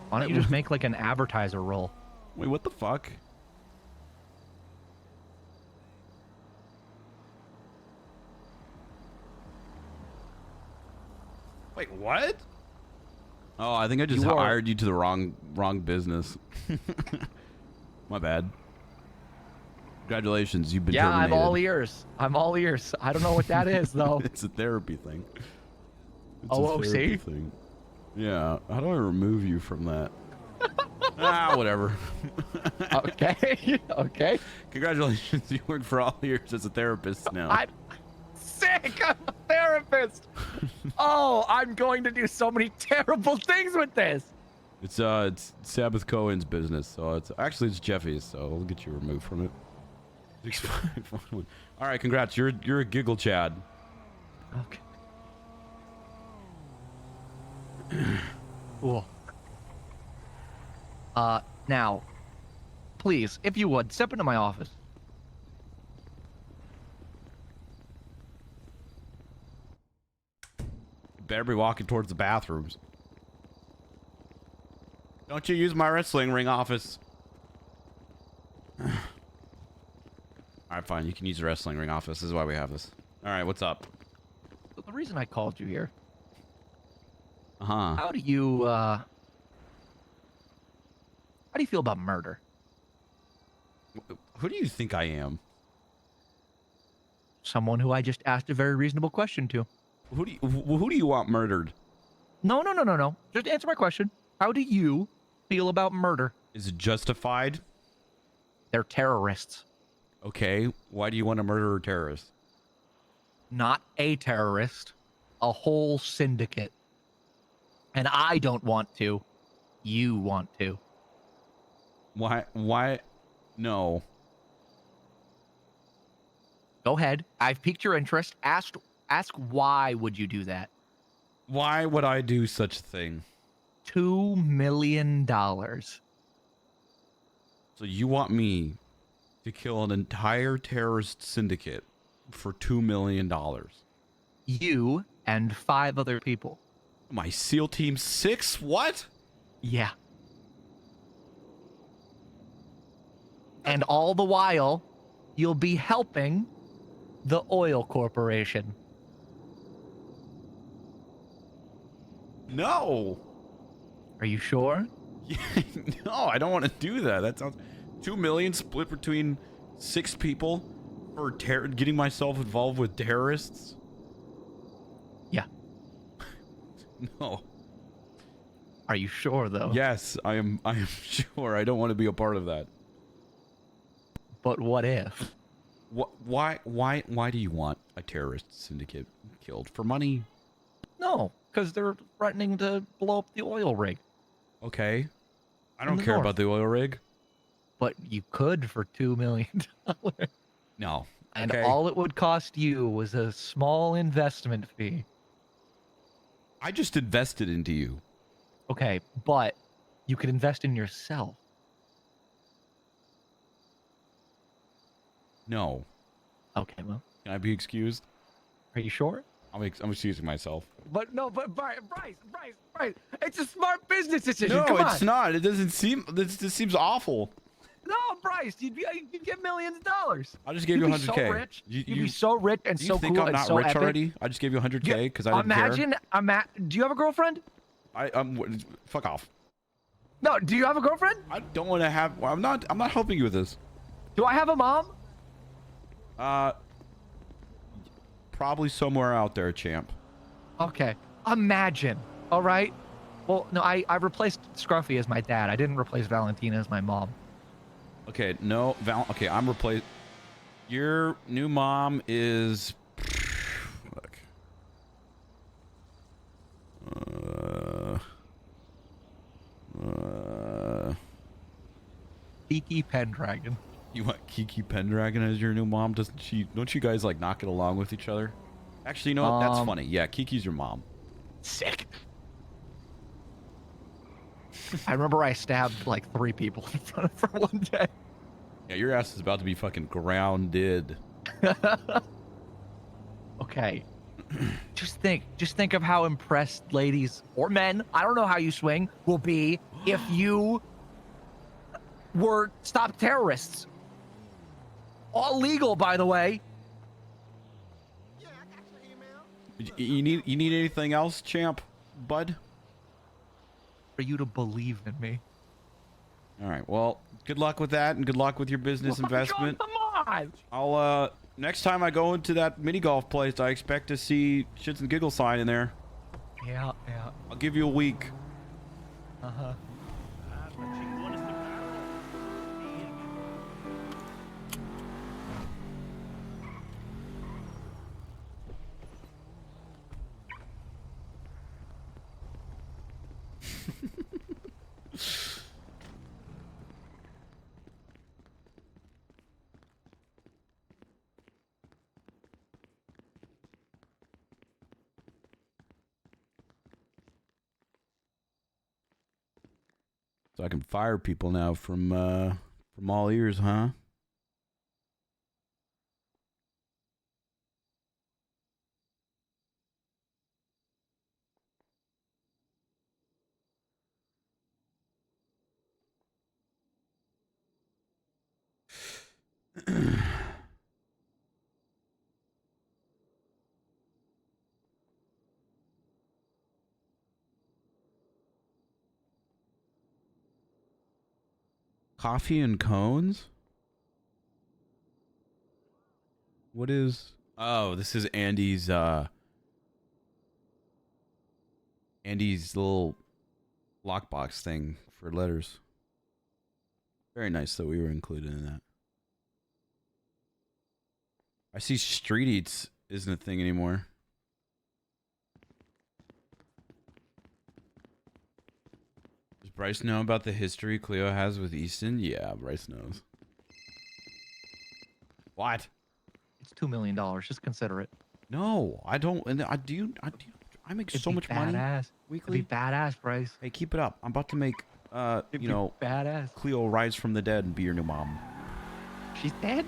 Why don't you just make like an advertiser role? Wait, what the fuck? Wait, what? Oh, I think I just hired you to the wrong business. My bad. Congratulations, you've been terminated. I'm all ears. I'm all ears. I don't know what that is though. It's a therapy thing. It's OOC? a therapy thing. Yeah. How do I remove you from that? Whatever. Okay. Okay. Congratulations, you work for all ears as a therapist now. I'm sick. I'm a therapist. Oh, I'm going to do so many terrible things with this. It's Sabbath Cohen's business, so it's Jeffy's, so we'll get you removed from it. 6511. All right, congrats. You're a giggle Chad. Okay. Cool. Now, please, if you would, step into my office. Better be walking towards the bathrooms. Don't you use my wrestling ring office. right, fine. You can use the wrestling ring office. This is why we have this. All right, what's up? So the reason I called you here. Uh-huh. How do you feel about murder? Who do you think I am? Someone who I just asked a very reasonable question to. Who do you want murdered? No. Just answer my question. How do you feel about murder? Is it justified? They're terrorists. Okay. Why do you want to murder a terrorist? Not a terrorist, a whole syndicate. And I don't want to. You want to. Why? No. Go ahead. I've piqued your interest. Ask why would you do that? Why would I do such a thing? $2 million. So you want me to kill an entire terrorist syndicate for $2 million? You and 5 other people. My SEAL Team 6? What? Yeah. And all the while, you'll be helping the oil corporation. No. Are you sure? No, I don't want to do that. That sounds... 2 million split between 6 people for getting myself involved with terrorists? Yeah. No. Are you sure though? Yes, I am sure. I don't want to be a part of that. But what if? Why do you want a terrorist syndicate killed? For money? No, because they're threatening to blow up the oil rig. Okay. I In don't the care north. about the oil rig. But you could for $2 million. No. And Okay. all it would cost you was a small investment fee. I just invested into you. Okay, but you could invest in yourself. No. Okay, well, Can I be excused? are you sure? I'm excusing myself. But Bryce, it's a smart business decision. No, Come on. it's not. It doesn't seem. This seems awful. No, Bryce, you'd get millions of dollars. I just gave you You'd 100K. be so rich. You'd be so rich and Do so you think cool I'm and not so rich epic. already? I just gave you 100K because I didn't care. Do you have a girlfriend? Fuck off. No, do you have a girlfriend? I don't want to have. I'm not helping you with this. Do I have a mom? Probably somewhere out there, champ. Okay. Imagine. All right. Well, no, I replaced Scruffy as my dad. I didn't replace Valentina as my mom. Okay, no, okay, I'm replaced. Your new mom is. Look. Kiki Pendragon. You want Kiki Pendragon as your new mom? Doesn't she? Don't you guys like not get along with each other? Actually, you know what? That's funny. Yeah, Kiki's your mom. Sick. I remember I stabbed like 3 people in front of her one day. Yeah, your ass is about to be fucking grounded. Okay. Just think of how impressed ladies or men, I don't know how you swing, will be if you were stop terrorists. All legal, by the way. You need anything else, champ, bud? For you to believe in me. All right. Well, good luck with that, and good luck with your business investment. Come on. I'll next time I go into that mini golf place, I expect to see Shits and Giggles sign in there. Yeah. I'll give you a week. Uh-huh. So I can fire people now from all ears, huh? Coffee and cones? What is... Oh, this is Andy's little lockbox thing for letters. Very nice that we were included in that. I see Street Eats isn't a thing anymore. Does Bryce know about the history Cleo has with Easton? Yeah, Bryce knows. What? It's $2 million. Just consider it. No, I don't. And I make It'd so be much money badass. weekly. It'd be badass, Bryce. Hey, keep it up. I'm about to make, It'd you be know, badass. Cleo rise from the dead and be your new mom. She's dead.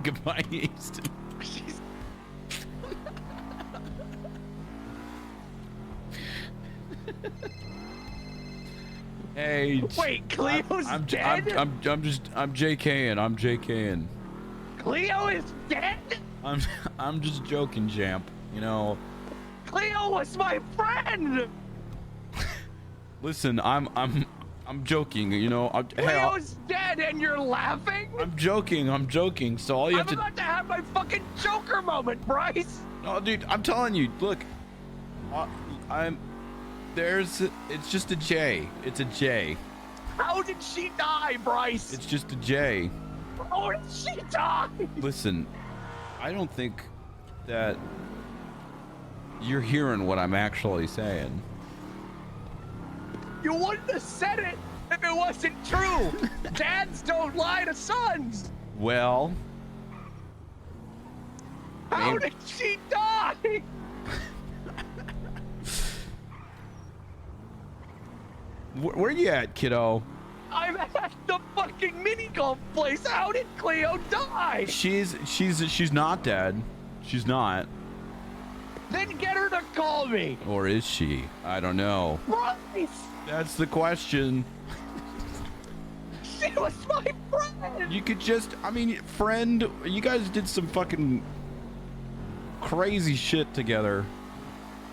Goodbye, Easton. She's. Hey. Wait, Cleo's dead. I'm JKing. I'm JKing. Cleo is dead. I'm just joking, Jamp. You know. Cleo was my friend. Listen, I'm joking. You know. Cleo's dead, and you're laughing. I'm joking. So all you have I'm about to have my fucking Joker moment, Bryce. No, dude, I'm telling you. Look, it's just a J. It's a J. How did she die, Bryce? It's just a J. How did she die? Listen, I don't think that you're hearing what I'm actually saying. You wouldn't have said it if it wasn't true. Dads don't lie to sons. Well, how did she die? Where you at, kiddo? I'm at the fucking mini golf place. How did Cleo die? She's not dead. She's not. Then get her to call me. Or is she? I don't know. Bryce! That's the question. She was my friend. You could just, I mean, friend, you guys did some fucking crazy shit together.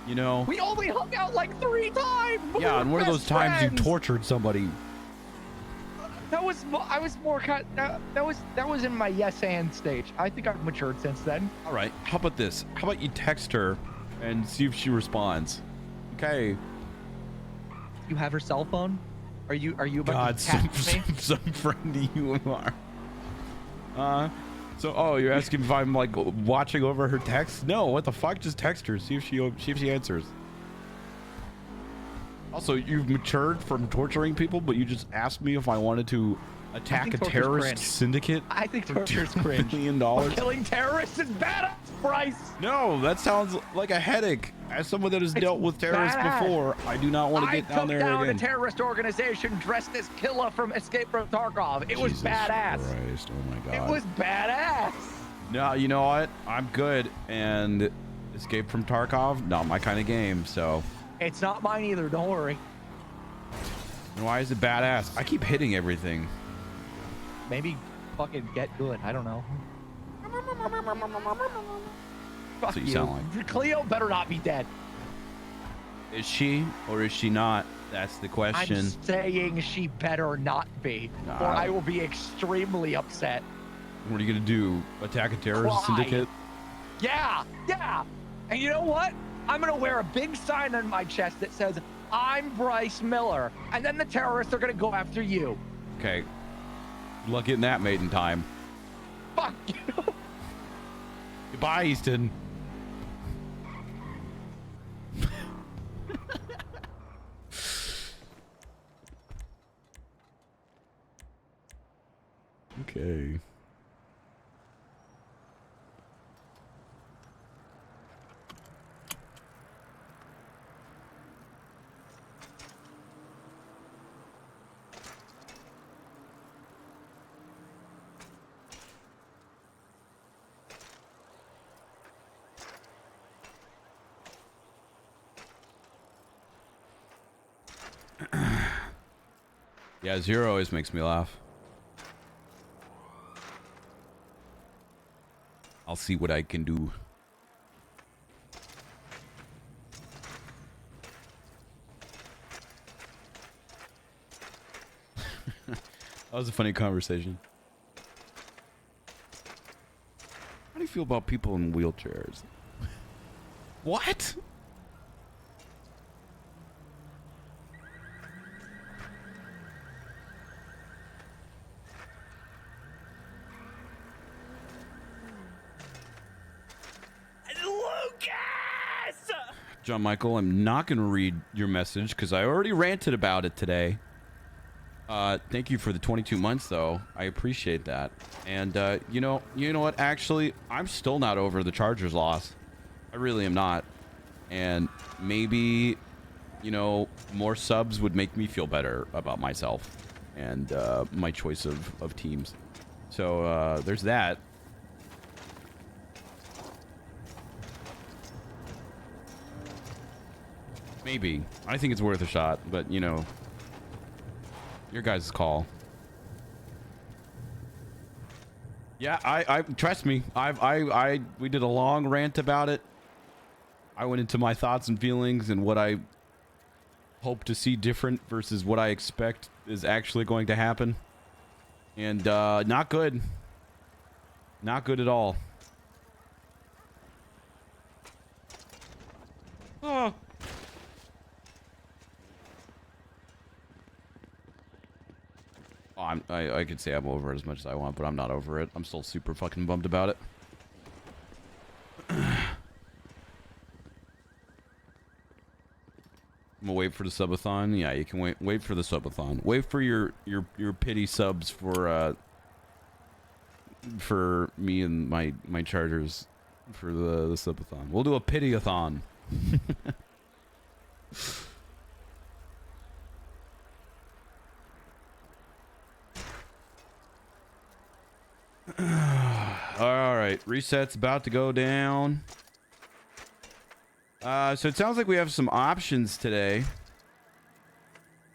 You know? We only hung out like 3 times. Yeah, and one of those times you tortured somebody. That was that was in my yes and stage. I think I've matured since then. All right. How about this? How about you text her and see if she responds? Okay. You have her cell phone? Are you about God, to text me? some friend you are. So you're asking if I'm like watching over her text? No, what the fuck? Just text her. See if she answers. Also, you've matured from torturing people, but you just asked me if I wanted to attack a terrorist syndicate. I think for torture's $2 cringe. million. Killing terrorists is badass, Bryce. No, that sounds like a headache. As someone that has dealt with terrorists before, I do not want to get down there again. I took down a terrorist organization dressed as Killa from Escape from Tarkov. It was badass. Christ, oh my God. It was badass. No, you know what? I'm good. And Escape from Tarkov, not my kind of game, so. It's not mine either, don't worry. And why is it badass? I keep hitting everything. Maybe fucking get good. I don't know. Fuck So you sound like. Cleo better not be dead. Is she or is she not? That's the question. I'm saying she better not be, or I will be extremely upset. What are you gonna do? Attack a terrorist syndicate? Yeah. And you know what? I'm gonna wear a big sign on my chest that says, "I'm Bryce Miller," and then the terrorists are gonna go after you. Okay. Good luck getting that made in time. Fuck you. Goodbye, Easton. Okay. Yeah, Zero always makes me laugh. I'll see what I can do. That was a funny conversation. How do you feel about people in wheelchairs? What? John Michael, I'm not going to read your message because I already ranted about it today. Thank you for the 22 months, though. I appreciate that. And you know what? Actually, I'm still not over the Chargers loss. I really am not. And maybe, you know, more subs would make me feel better about myself and my choice of teams. So there's that. Maybe. I think it's worth a shot, but you know, your guys' call. Yeah, I trust me. We did a long rant about it. I went into my thoughts and feelings and what I hope to see different versus what I expect is actually going to happen. And not good. Not good at all. Oh. I could say I'm over it as much as I want, but I'm not over it. I'm still super fucking bummed about it. I'm gonna wait for the subathon. Yeah, you can wait for the subathon. Wait for your pity subs for me and my chargers for the subathon. We'll do a pity-a-thon. All right, reset's about to go down. So it sounds like we have some options today.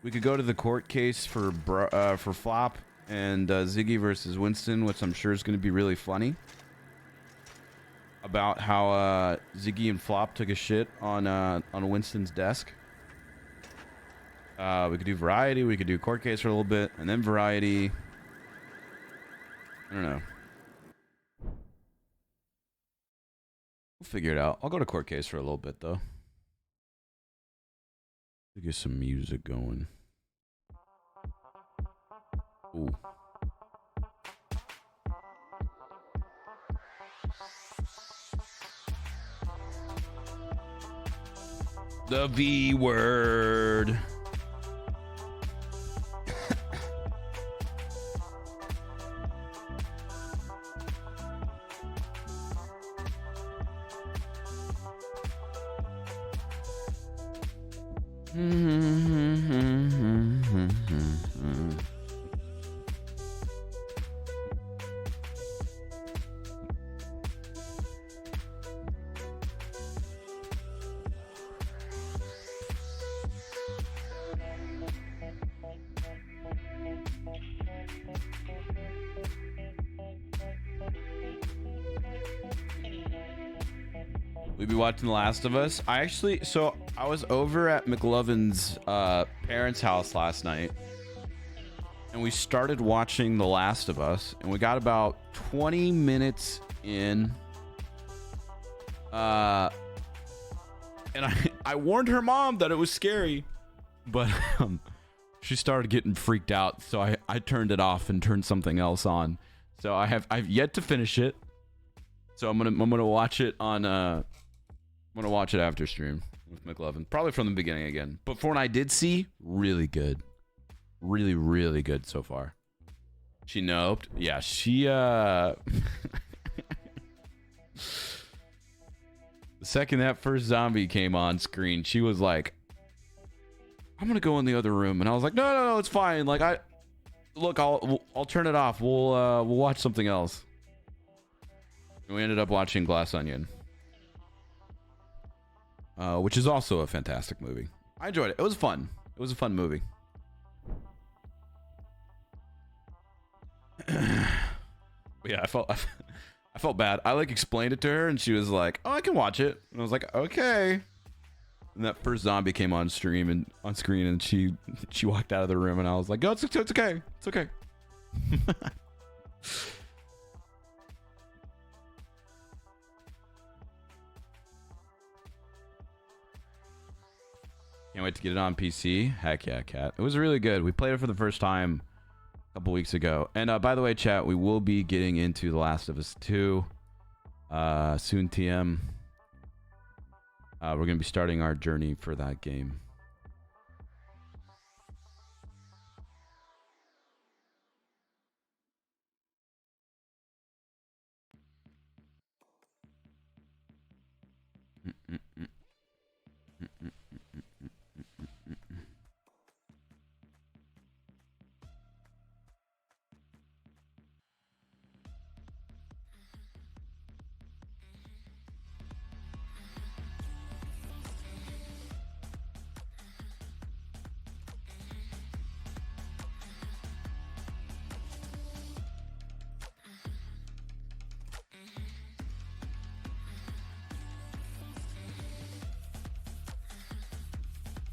We could go to the court case for Flop and Ziggy versus Winston, which I'm sure is going to be really funny. About how Ziggy and Flop took a shit on Winston's desk. We could do variety. We could do court case for a little bit, and then variety. I don't know. We'll figure it out. I'll go to court case for a little bit, though. To get some music going. Ooh. The V word. We'd be watching The Last of Us. I was over at McLovin's parents' house last night, and we started watching The Last of Us, and we got about 20 minutes in. And I warned her mom that it was scary, but she started getting freaked out, so I turned it off and turned something else on. So I've yet to finish it. So I'm gonna watch it on I'm gonna watch it after stream with McLovin, probably from the beginning again. But for what I did see, really good, really good so far. She noped, yeah. She the second that first zombie came on screen, she was like, "I'm gonna go in the other room," and I was like, "No, it's fine. Like I'll turn it off. We'll watch something else." And we ended up watching Glass Onion. Which is also a fantastic movie. I enjoyed it. It was fun. It was a fun movie. But yeah, I felt bad. I explained it to her, and she was like, "Oh, I can watch it." And I was like, "Okay." And that first zombie came on screen, and she walked out of the room, and I was like, "Oh, it's okay. It's okay." Can't wait to get it on PC. Heck yeah, Cat. It was really good. We played it for the first time a couple weeks ago. And by the way, chat, we will be getting into The Last of Us 2 soon, TM. We're going to be starting our journey for that game.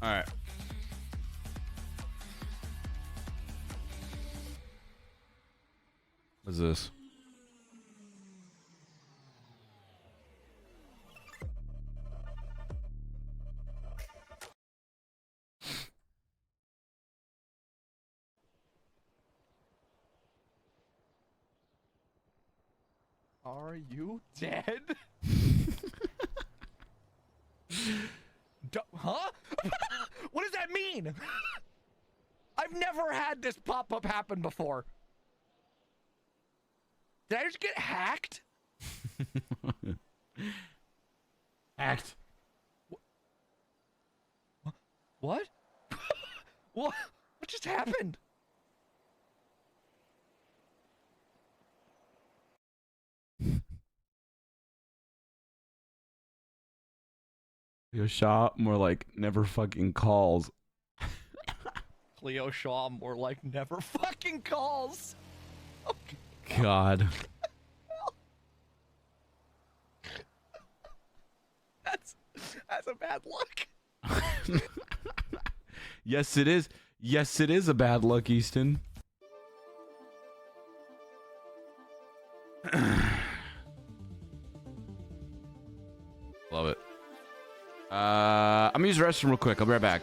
All right. What's this? Are you dead? Huh? What does that mean? I've never had this pop-up happen before. Did I just get hacked? Hacked. What? What just happened? Cleo Shaw, more like never fucking calls. Cleo Shaw, more like never fucking calls. Okay. God. That's a bad look. Yes, it is. Yes, it is a bad look, Easton. Love it. I'm gonna use the restroom real quick. I'll be right back.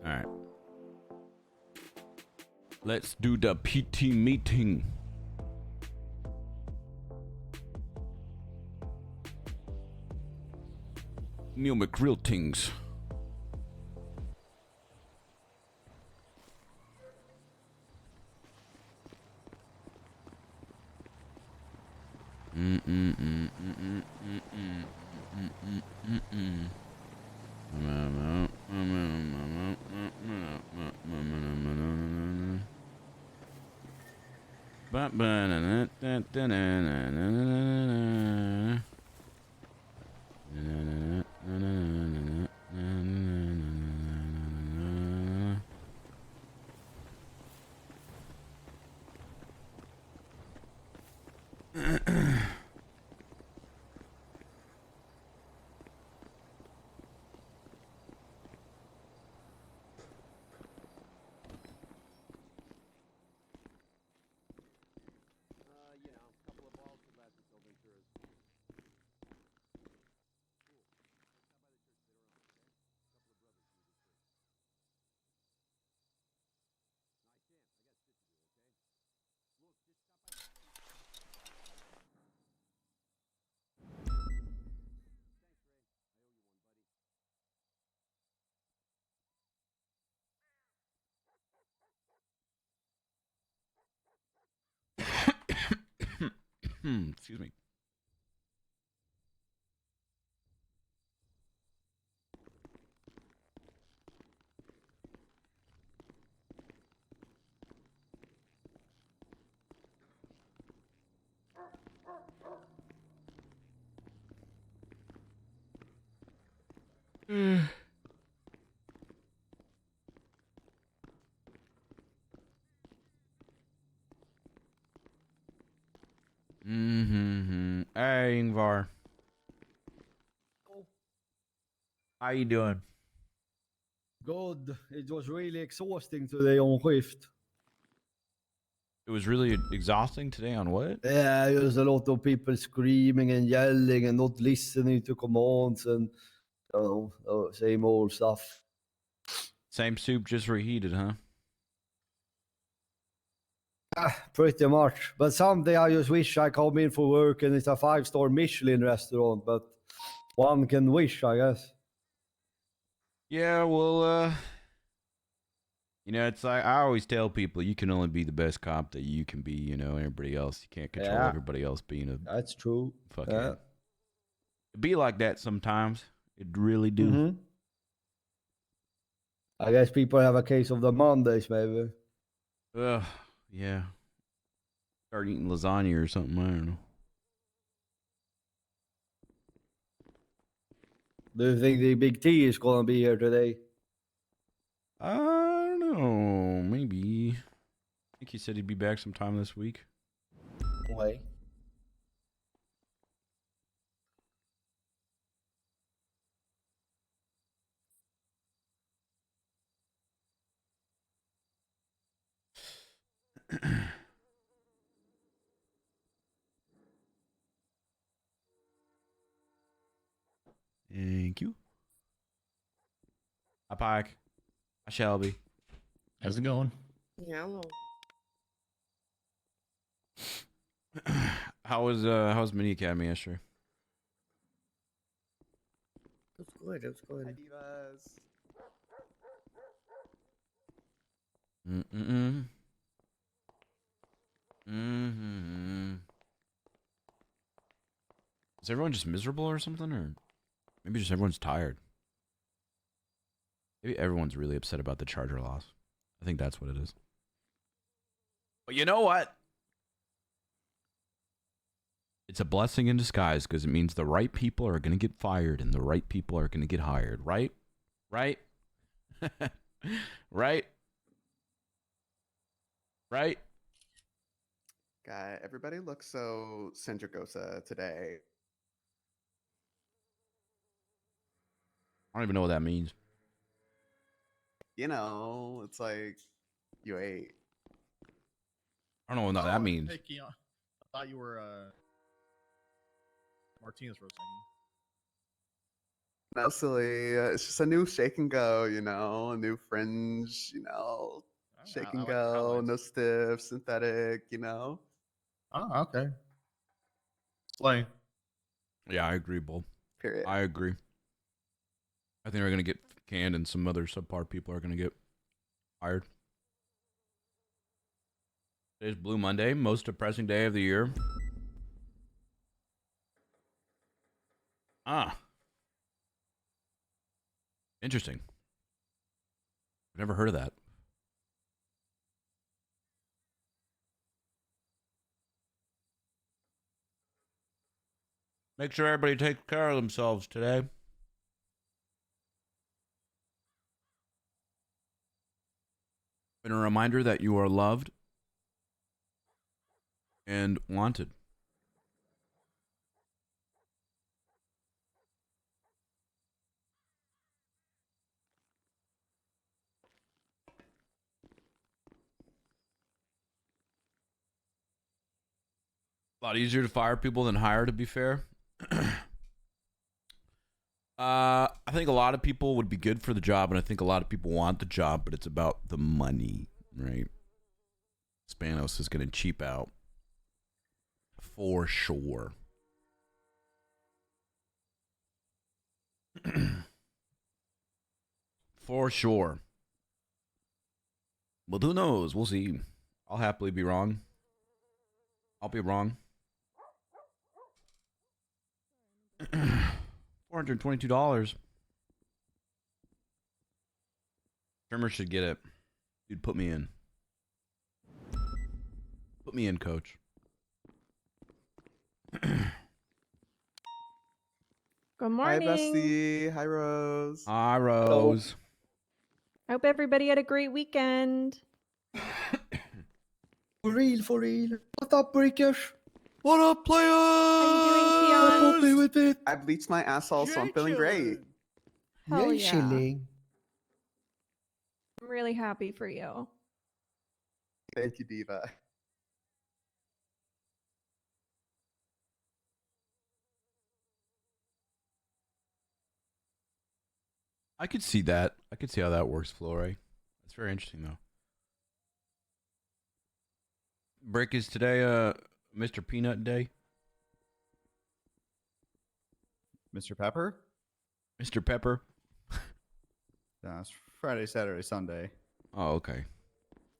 All right. Let's do the PT meeting. Neil McRealtings. Excuse me. Hey, Ingvar. How you doing? Good. It was really exhausting today on shift. It was really exhausting today on what? Yeah, there's a lot of people screaming and yelling and not listening to commands and same old stuff. Same soup, just reheated, huh? Pretty much. But someday I just wish I come in for work and it's a 5-star Michelin restaurant, but one can wish, I guess. Yeah, well, you know, it's like I always tell people you can only be the best cop that you can be, you know, everybody else, you can't control Yeah. everybody else being a That's true. fucking Yeah. It be like that sometimes. It really do. Mhm. I guess people have a case of the Mondays, maybe. Ugh, yeah. Start eating lasagna or something, I don't know. Do you think the Big T is gonna be here today? I don't know, maybe. I think he said he'd be back sometime this week. Why? Thank you. Hi, Pike. Hi, Shelby. How's it going? Hello. How was Mini Academy yesterday? It was good. It was good. Divas. Is everyone just miserable or something, or maybe just everyone's tired? Maybe everyone's really upset about the Charger loss. I think that's what it is. But you know what? It's a blessing in disguise because it means the right people are going to get fired and the right people are going to get hired, right? Right? Right? Right? Guy, everybody looks so Sendragosa today. I don't even know what that means. You know, it's like you ate. I don't know what that means. Hey, Keon. I thought you were Martinez roasting. No, silly. It's just a new shake and go, you know, a new fringe, you know, shake and I like the go, highlights. no stiff, synthetic, you know. Oh, okay. Slay. Yeah, I agree, Bull. Period. I agree. I think they're going to get canned and some other subpar people are going to get fired. Today's Blue Monday, most depressing day of the year. Ah. Interesting. I've never heard of that. Make sure everybody takes care of themselves today. And a reminder that you are loved and wanted. A lot easier to fire people than hire, to be fair. I think a lot of people would be good for the job, and I think a lot of people want the job, but it's about the money, right? Spanos is going to cheap out for sure. For sure. But who knows? We'll see. I'll happily be wrong. I'll be wrong. $422. Trimmer should get it. Dude, put me in. Put me in, coach. Good morning. Hi, Bestie. Hi, Rose. Hi, Rose. Hope everybody had a great weekend. For real, for real. What up, breakers? What up, players? How you doing, Play with it. I bleached my asshole, so I'm feeling great. Hell Yay, yeah. chilling. I'm really happy for you. Thank you, Diva. I could see that. I could see how that works, Flore. That's very interesting, though. Brick, is today Mr. Peanut Day? Mr. Pepper? Mr. Pepper? Yeah, it's Friday, Saturday, Sunday. Oh, okay.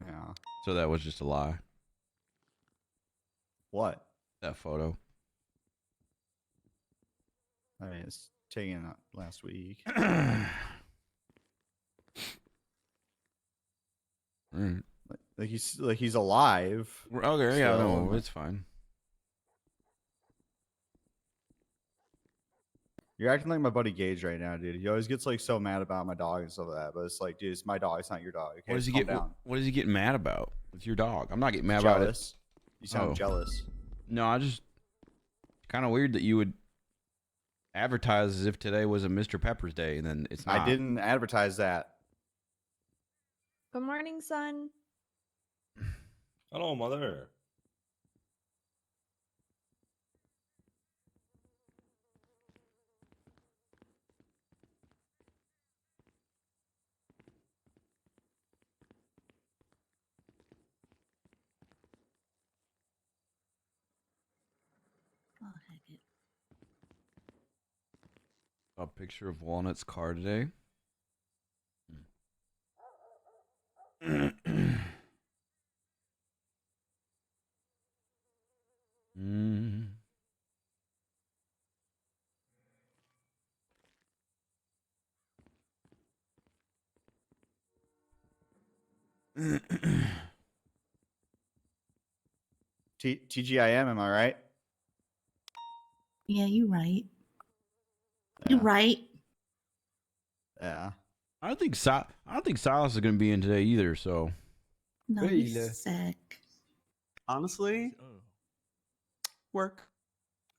Yeah. So that was just a lie. What? That photo. I mean, it's taken last week. Right. Like he's alive. Okay, yeah, so- no, it's fine. You're acting like my buddy Gage right now, dude. He always gets like so mad about my dog and stuff like that. But it's like, dude, it's my dog. It's not your dog. Okay, What does he calm get? down. What does he get mad about with your dog? I'm not getting mad about it. Jealous. You sound Oh. jealous. No, I just kind of weird that you would advertise as if today was a Mr. Pepper's Day, and then it's not. I didn't advertise that. Good morning, son. Hello, mother. A picture of Walnut's car today. Mm. TGIM, am I right? Yeah, you right. You right. Yeah. I don't think Silas is going to be in today either. So No, he's sick. Honestly, work.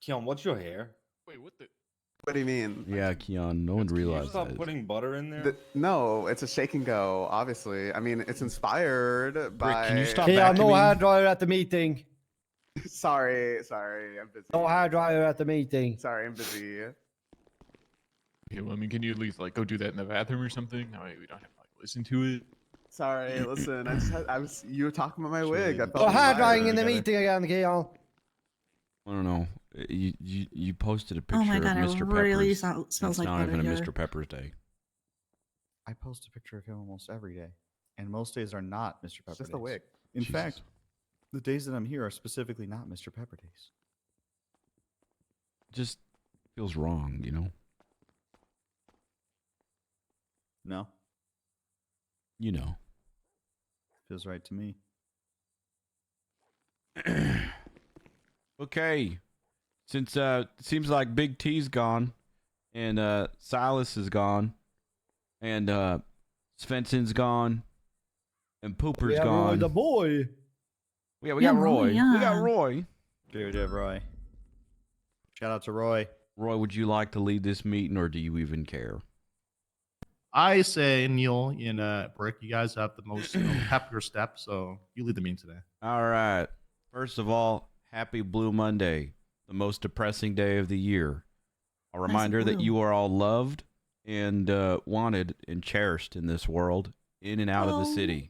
Keon, what's your hair? Wait, what the? What do you mean? yeah, Keon, no one Can you realized stop that. putting butter in there? No, it's a shake and go. Obviously, I mean it's inspired by. Can you stop Yeah, no vacuuming? hair dryer at the meeting. Sorry, I'm busy. No hair dryer at the meeting. Sorry, I'm busy. Okay, well, I mean, can you at least like go do that in the bathroom or something? That way we don't have to like listen to it. Sorry, listen. You were talking about my wig. I felt No hair inspired. drying in the meeting again, Keon. I don't know. You posted a picture Oh my God, of it Mr. really Pepper's. smells It's like not butter even a here. Mr. Pepper's Day. I post a picture of him almost every day, and most days are not Mr. Pepper It's just days. a wig. In Jesus. fact, the days that I'm here are specifically not Mr. Pepper days. Just feels wrong, you know? No, You know. feels right to me. Okay. Since it seems like Big T's gone and Silas is gone and Svensson's gone and Pooper's We have Roy gone. the boy. Yeah, we got Roy. Roy, We got yeah. Roy. Dude, yeah, Roy. Shout out to Roy. Roy, would you like to lead this meeting or do you even care? I say, Neil and Brick, you guys have the most happier step, so you lead the meeting today. All right. First of all, happy Blue Monday, the most depressing day of the year. A reminder that blue? you are all loved and wanted and cherished in this world, in and out of the Oh. city.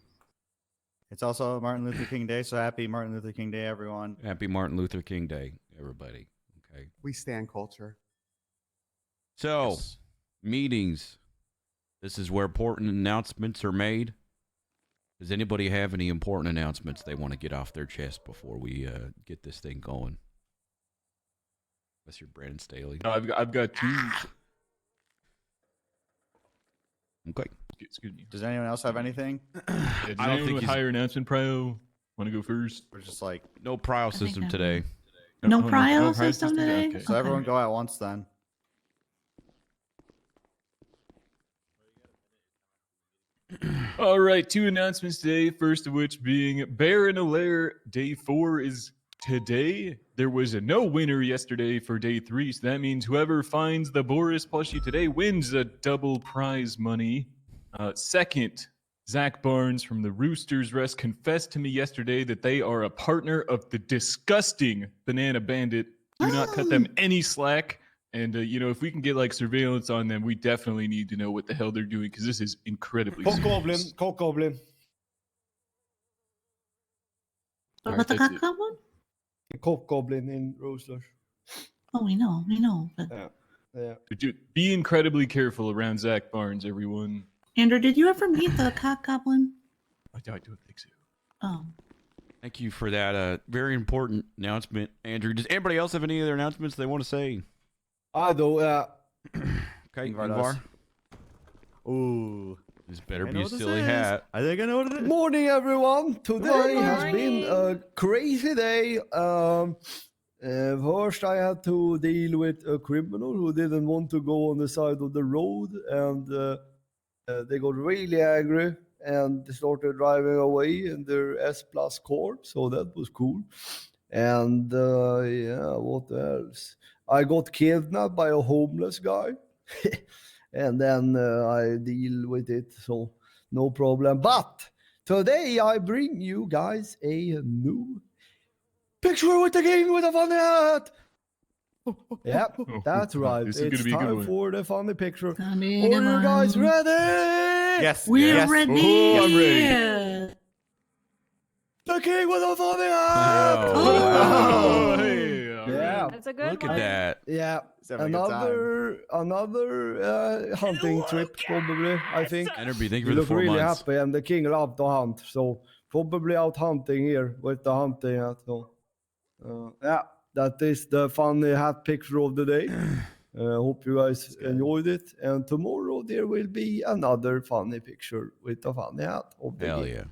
It's also Martin Luther King Day, so happy Martin Luther King Day, everyone. Happy Martin Luther King Day, everybody. Okay. We stand culture. So, Yes. meetings. This is where important announcements are made. Does anybody have any important announcements they want to get off their chest before we get this thing going? Unless you're Brandon Staley. No, I've got two. Okay. Excuse me. Does anyone else have anything? Yeah, does I don't anyone think with he's- higher announcement prio want to go first? We're just like, No prio think system I today. No Oh, prio prio system today? Okay. so everyone go at once then. All right, two announcements today. First of which being Bear in a Lair Day 4 is today. There was a no winner yesterday for Day 3, so that means whoever finds the Boris plushie today wins a double prize money. Second, Zach Barnes from the Roosters Rest confessed to me yesterday that they are a partner of the disgusting Banana Bandit. Do not cut them any slack. And, if we can get like surveillance on them, we definitely need to know what the hell they're doing because this is incredibly Cock Goblin. serious. Cock Goblin. All What right, the that's cock it. goblin? Cock Goblin in Roasters. Oh, we know. But Yeah. Be incredibly careful around Zach Barnes, everyone. Andrew, did you ever meet the cock goblin? I don't think so. Oh, Thank you for that very important announcement, Andrew. Does anybody else have any other announcements they want to say? I do. Okay, Ingvar Ingvar. does. Ooh. This better I be know a what this silly is. hat. I think I know what it is. Morning, everyone. Today Good has been a crazy day. First, I had to deal with a criminal who didn't want to go on the side of the road, and they got really angry and started driving away in their S-Plus car. So that was cool. And what else? I got kidnapped by a homeless guy, and then I deal with it. So no problem. But today I bring you guys a new picture with the king with a funny hat. Yep, that's right. This is gonna It's be a good time one. for the funny picture. I Are mean, you guys ready? Yes. We're yes. ready. Oh, I'm ready. The king with a funny hat. Oh, wow. Oh, hey. all Yeah. right. That's a good Look one. at that. Yeah, He's having a good time. another hunting trip probably. I think. Enderby, thank you You for the look 4 really months. happy, and the king loved to hunt, so probably out hunting here with the hunting hat. So, yeah, that is the funny hat picture of the day. Hope you guys enjoyed it, and tomorrow there will be another funny picture with the funny hat of the Hell king. yeah.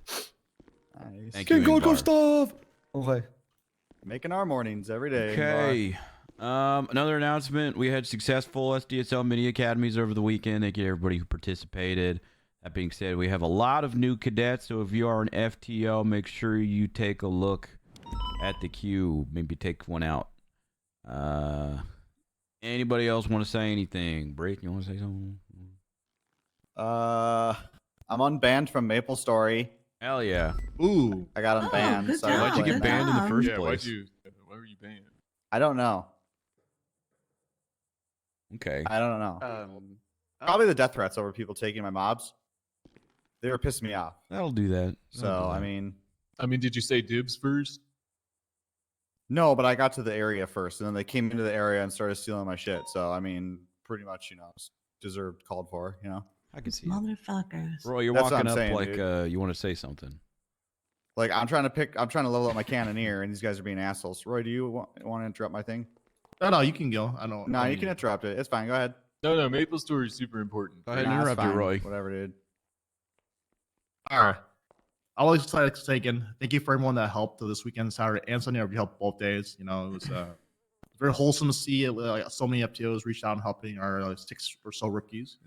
Nice. Thank you, King Gold Ingvar. Gustav. Okay. Making our mornings every day. Ingvar. Okay. Another announcement. We had successful SDSL mini academies over the weekend. Thank you to everybody who participated. That being said, we have a lot of new cadets. So if you are an FTO, make sure you take a look at the queue. Maybe take one out. Anybody else want to say anything? Break, you want to say something? I'm unbanned from Maple Story. Hell yeah. Ooh. I got Oh, unbanned. good so job, Why'd you get good banned in the job. first Yeah, place? why were you banned? I don't know. Okay. I don't know. Probably the death threats over people taking my mobs. They were pissing me off. That'll do that. So, I mean, Did you say dibs first? no, but I got to the area first, and then they came into the area and started stealing my shit. So, I mean, pretty much, deserved called for, I can see it. Motherfuckers. Roy, you're That's what walking I'm up saying, like dude. you want to say something. Like I'm trying to level up my cannoneer, and these guys are being assholes. Roy, do you want to interrupt my thing? No, you can go. I don't. No, you can interrupt it. It's fine. Go ahead. No, Maple Story is super important. Go ahead and Nah, it's interrupt you, fine. Roy. Whatever, dude. All right. I always like to say again, thank you for everyone that helped this weekend, Saturday and Sunday. We helped both days. You know, it was very wholesome to see so many FTOs reach out and helping our 6 or so rookies.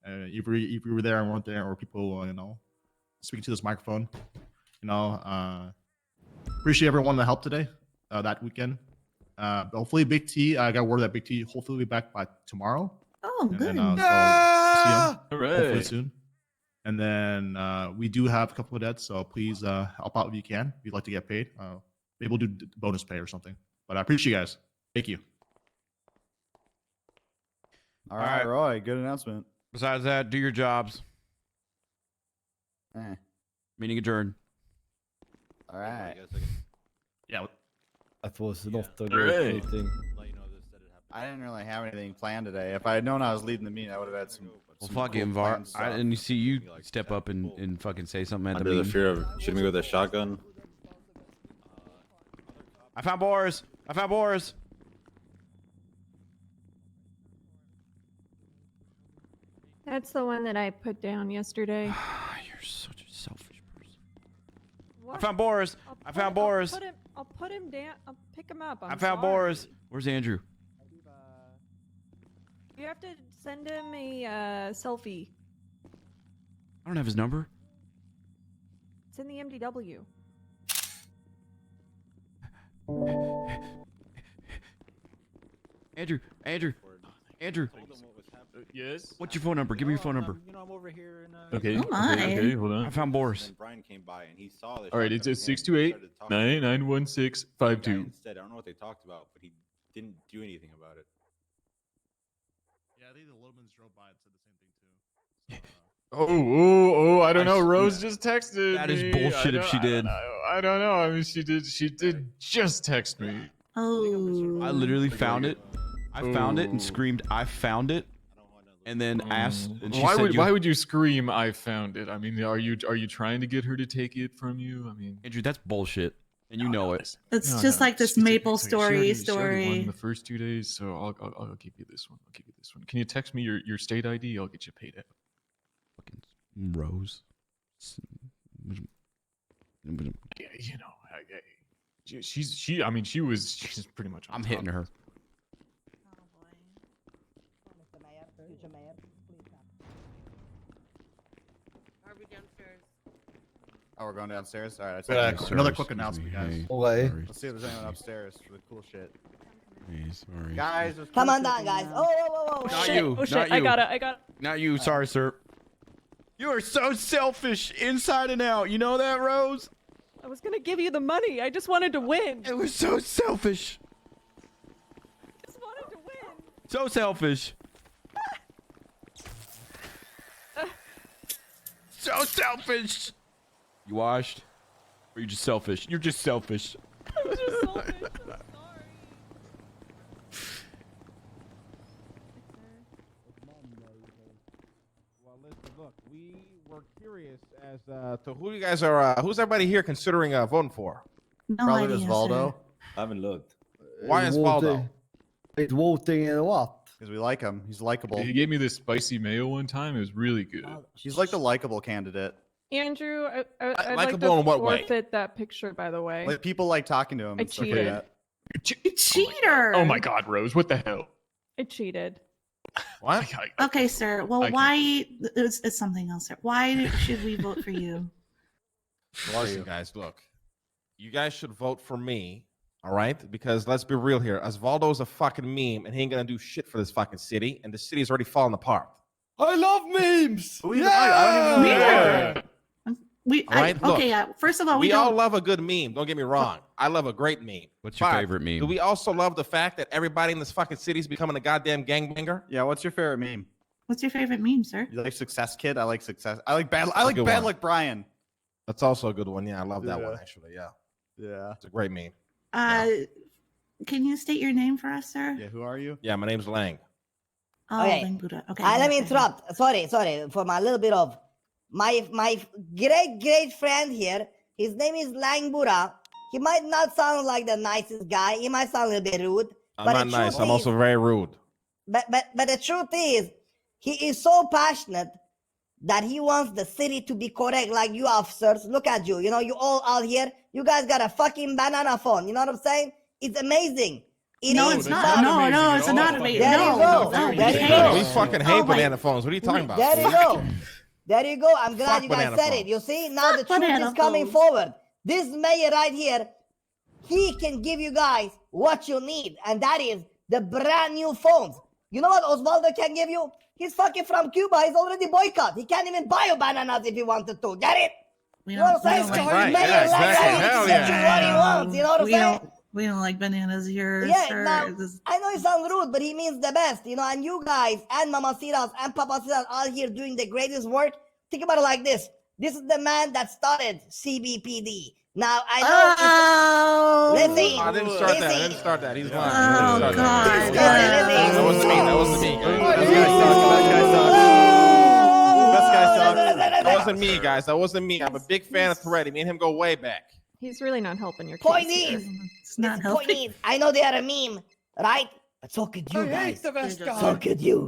And if you were there and weren't there, or people, speaking to this microphone, appreciate everyone that helped today, that weekend. Hopefully, Big T, I got word that Big T hopefully will be back by tomorrow. Oh, And good. then, see him All hopefully right. soon. And then we do have a couple of debts, so please help out if you can. If you'd like to get paid, maybe we'll do bonus pay or something. But I appreciate you guys. Thank you. All right, Roy. Good announcement. Besides that, do your jobs. Meeting adjourned. All right. Yeah. That was not a All great right. meeting. I didn't really have anything planned today. If I had known I was leading the meeting, I would have had some. Well, some fucking cool Var. planned stuff. And you see you step up and fucking say something at the Under the meeting. fear of shooting me with a shotgun. I found Boris. I found Boris. That's the one that I put down yesterday. You're such a selfish person. What? I found Boris. I found Boris. I'll put him down. I'll pick him up. I found Boris. Where's Andrew? You have to send him a selfie. I don't have his number. It's in the MDW. Andrew. Yes. What's your phone number? Give me your phone number. I'm over here in, Okay. Oh my. Okay. Hold on. I found Boris. Brian came by and he saw this. All right. It's at 628-9916-52. Instead, I don't know what they talked about, but he didn't do anything about it. Yeah, I think the Lomans drove by and said the same thing too. Oh! I don't know. Rose just texted. That is me. bullshit if she did. I don't know. I mean, she did just text me. Oh. I literally found it. I found it and screamed, "I found it!" And then asked. And she said, Why would you scream? I found it. I mean, are you trying to get her to take it from you? I mean, Andrew, that's bullshit, and you know it. It's just like this Maple Story She already won story. the first 2 days, so I'll give you this one. Can you text me your state ID? I'll get you paid out. Fucking Rose. Yeah, she's pretty much. I'm hitting her. Are we downstairs? Oh, we're going downstairs. All right. Another quick announcement, guys. Okay. Let's see if there's anyone upstairs for the cool shit. Hey, sorry. Guys, there's Come cool on shit down, going guys. on. Oh, Not shit. you. Oh shit! Not you. I got it. Not you. Sorry, sir. You are so selfish, inside and out. You know that, Rose? I was gonna give you the money. I just wanted to win. It was so selfish. Just wanted to win. So selfish. So selfish. You washed? Or you just selfish? You're just selfish. I'm just selfish. I'm sorry. Well, listen, look, we were curious as to who you guys are. Who's everybody here considering voting for? No Probably idea, just Valdo. I haven't looked. Why is Valdo? It's voting in what? Because we like him. He's likable. He gave me this spicy mayo one time. It was really good. He's like the likable candidate. Andrew, I'd like Likeable to in what way? forfeit that picture, by the way. Like people like talking to him. I and stuff cheated. Like that. Cheater. Oh my God, Rose! What the hell? I cheated. What? Okay, sir. Well, I why? It's something else, sir. Why should we vote for you? Listen, guys, look. You guys should vote for me, all right? Because let's be real here. Osvaldo's a fucking meme, and he ain't gonna do shit for this fucking city, and the city's already falling apart. I love memes. I don't even know. Yeah. We All right, look. okay. First of all, We we all don't. love a good meme. Don't get me wrong. I love a great meme. What's your But favorite meme? Do we also love the fact that everybody in this fucking city is becoming a goddamn gangbanger? Yeah. What's your favorite meme? What's your favorite meme, sir? You like Success Kid? I like Success. I like Bad. I like good Bad one. Like Brian. That's also a good one. Yeah, I love that Yeah. one actually. Yeah, Yeah. it's a great meme. Can you state your name for us, sir? Yeah. Who are you? Yeah, my name's Lang. Oh, Okay. Lang Buddha. Okay. Let me okay. interrupt. Sorry for my little bit of my great friend here. His name is Lang Buddha. He might not sound like the nicest guy. He might sound a little bit rude. I'm but not the nice. truth I'm is- also very rude. But the truth is, he is so passionate that he wants the city to be correct. Like you officers, look at you. You know, you all out here. You guys got a fucking banana phone. You know what I'm saying? It's amazing. No, it's not. No, it's not amazing. There No, you go. no, There we you hate go. We it. fucking hate banana phones. What are you talking about? There you go. There you go. I'm glad Fuck you guys banana said phones. it. You see, now the Fuck truth banana is coming phones. forward. This mayor right here, he can give you guys what you need, and that is the brand new phones. You know what Osvaldo can give you? He's fucking from Cuba. He's already boycott. He can't even buy you bananas if he wanted to. Get it? We You know what I'm saying? Right, Mayor yeah, like exactly. that, Hell he can get you what he yeah. wants. You know what I'm saying? We don't like bananas here, Yeah, sir. now, I know it sounds rude, but he means the best, you know, and you guys and Mamacitas and Papacitas are here doing the greatest work. Think about it like this. This is the man that started CBPD. Now, I know listen. I didn't start that. I didn't start that. He's lying. Oh, I didn't start God. that. That wasn't me. That wasn't me. That wasn't me, guys. That wasn't me. I'm a big fan of Toretto. Me and him go way back. He's really not helping your Point case is, here. It's not point helping. is, I know they are a meme, right? But so could you guys. So could you.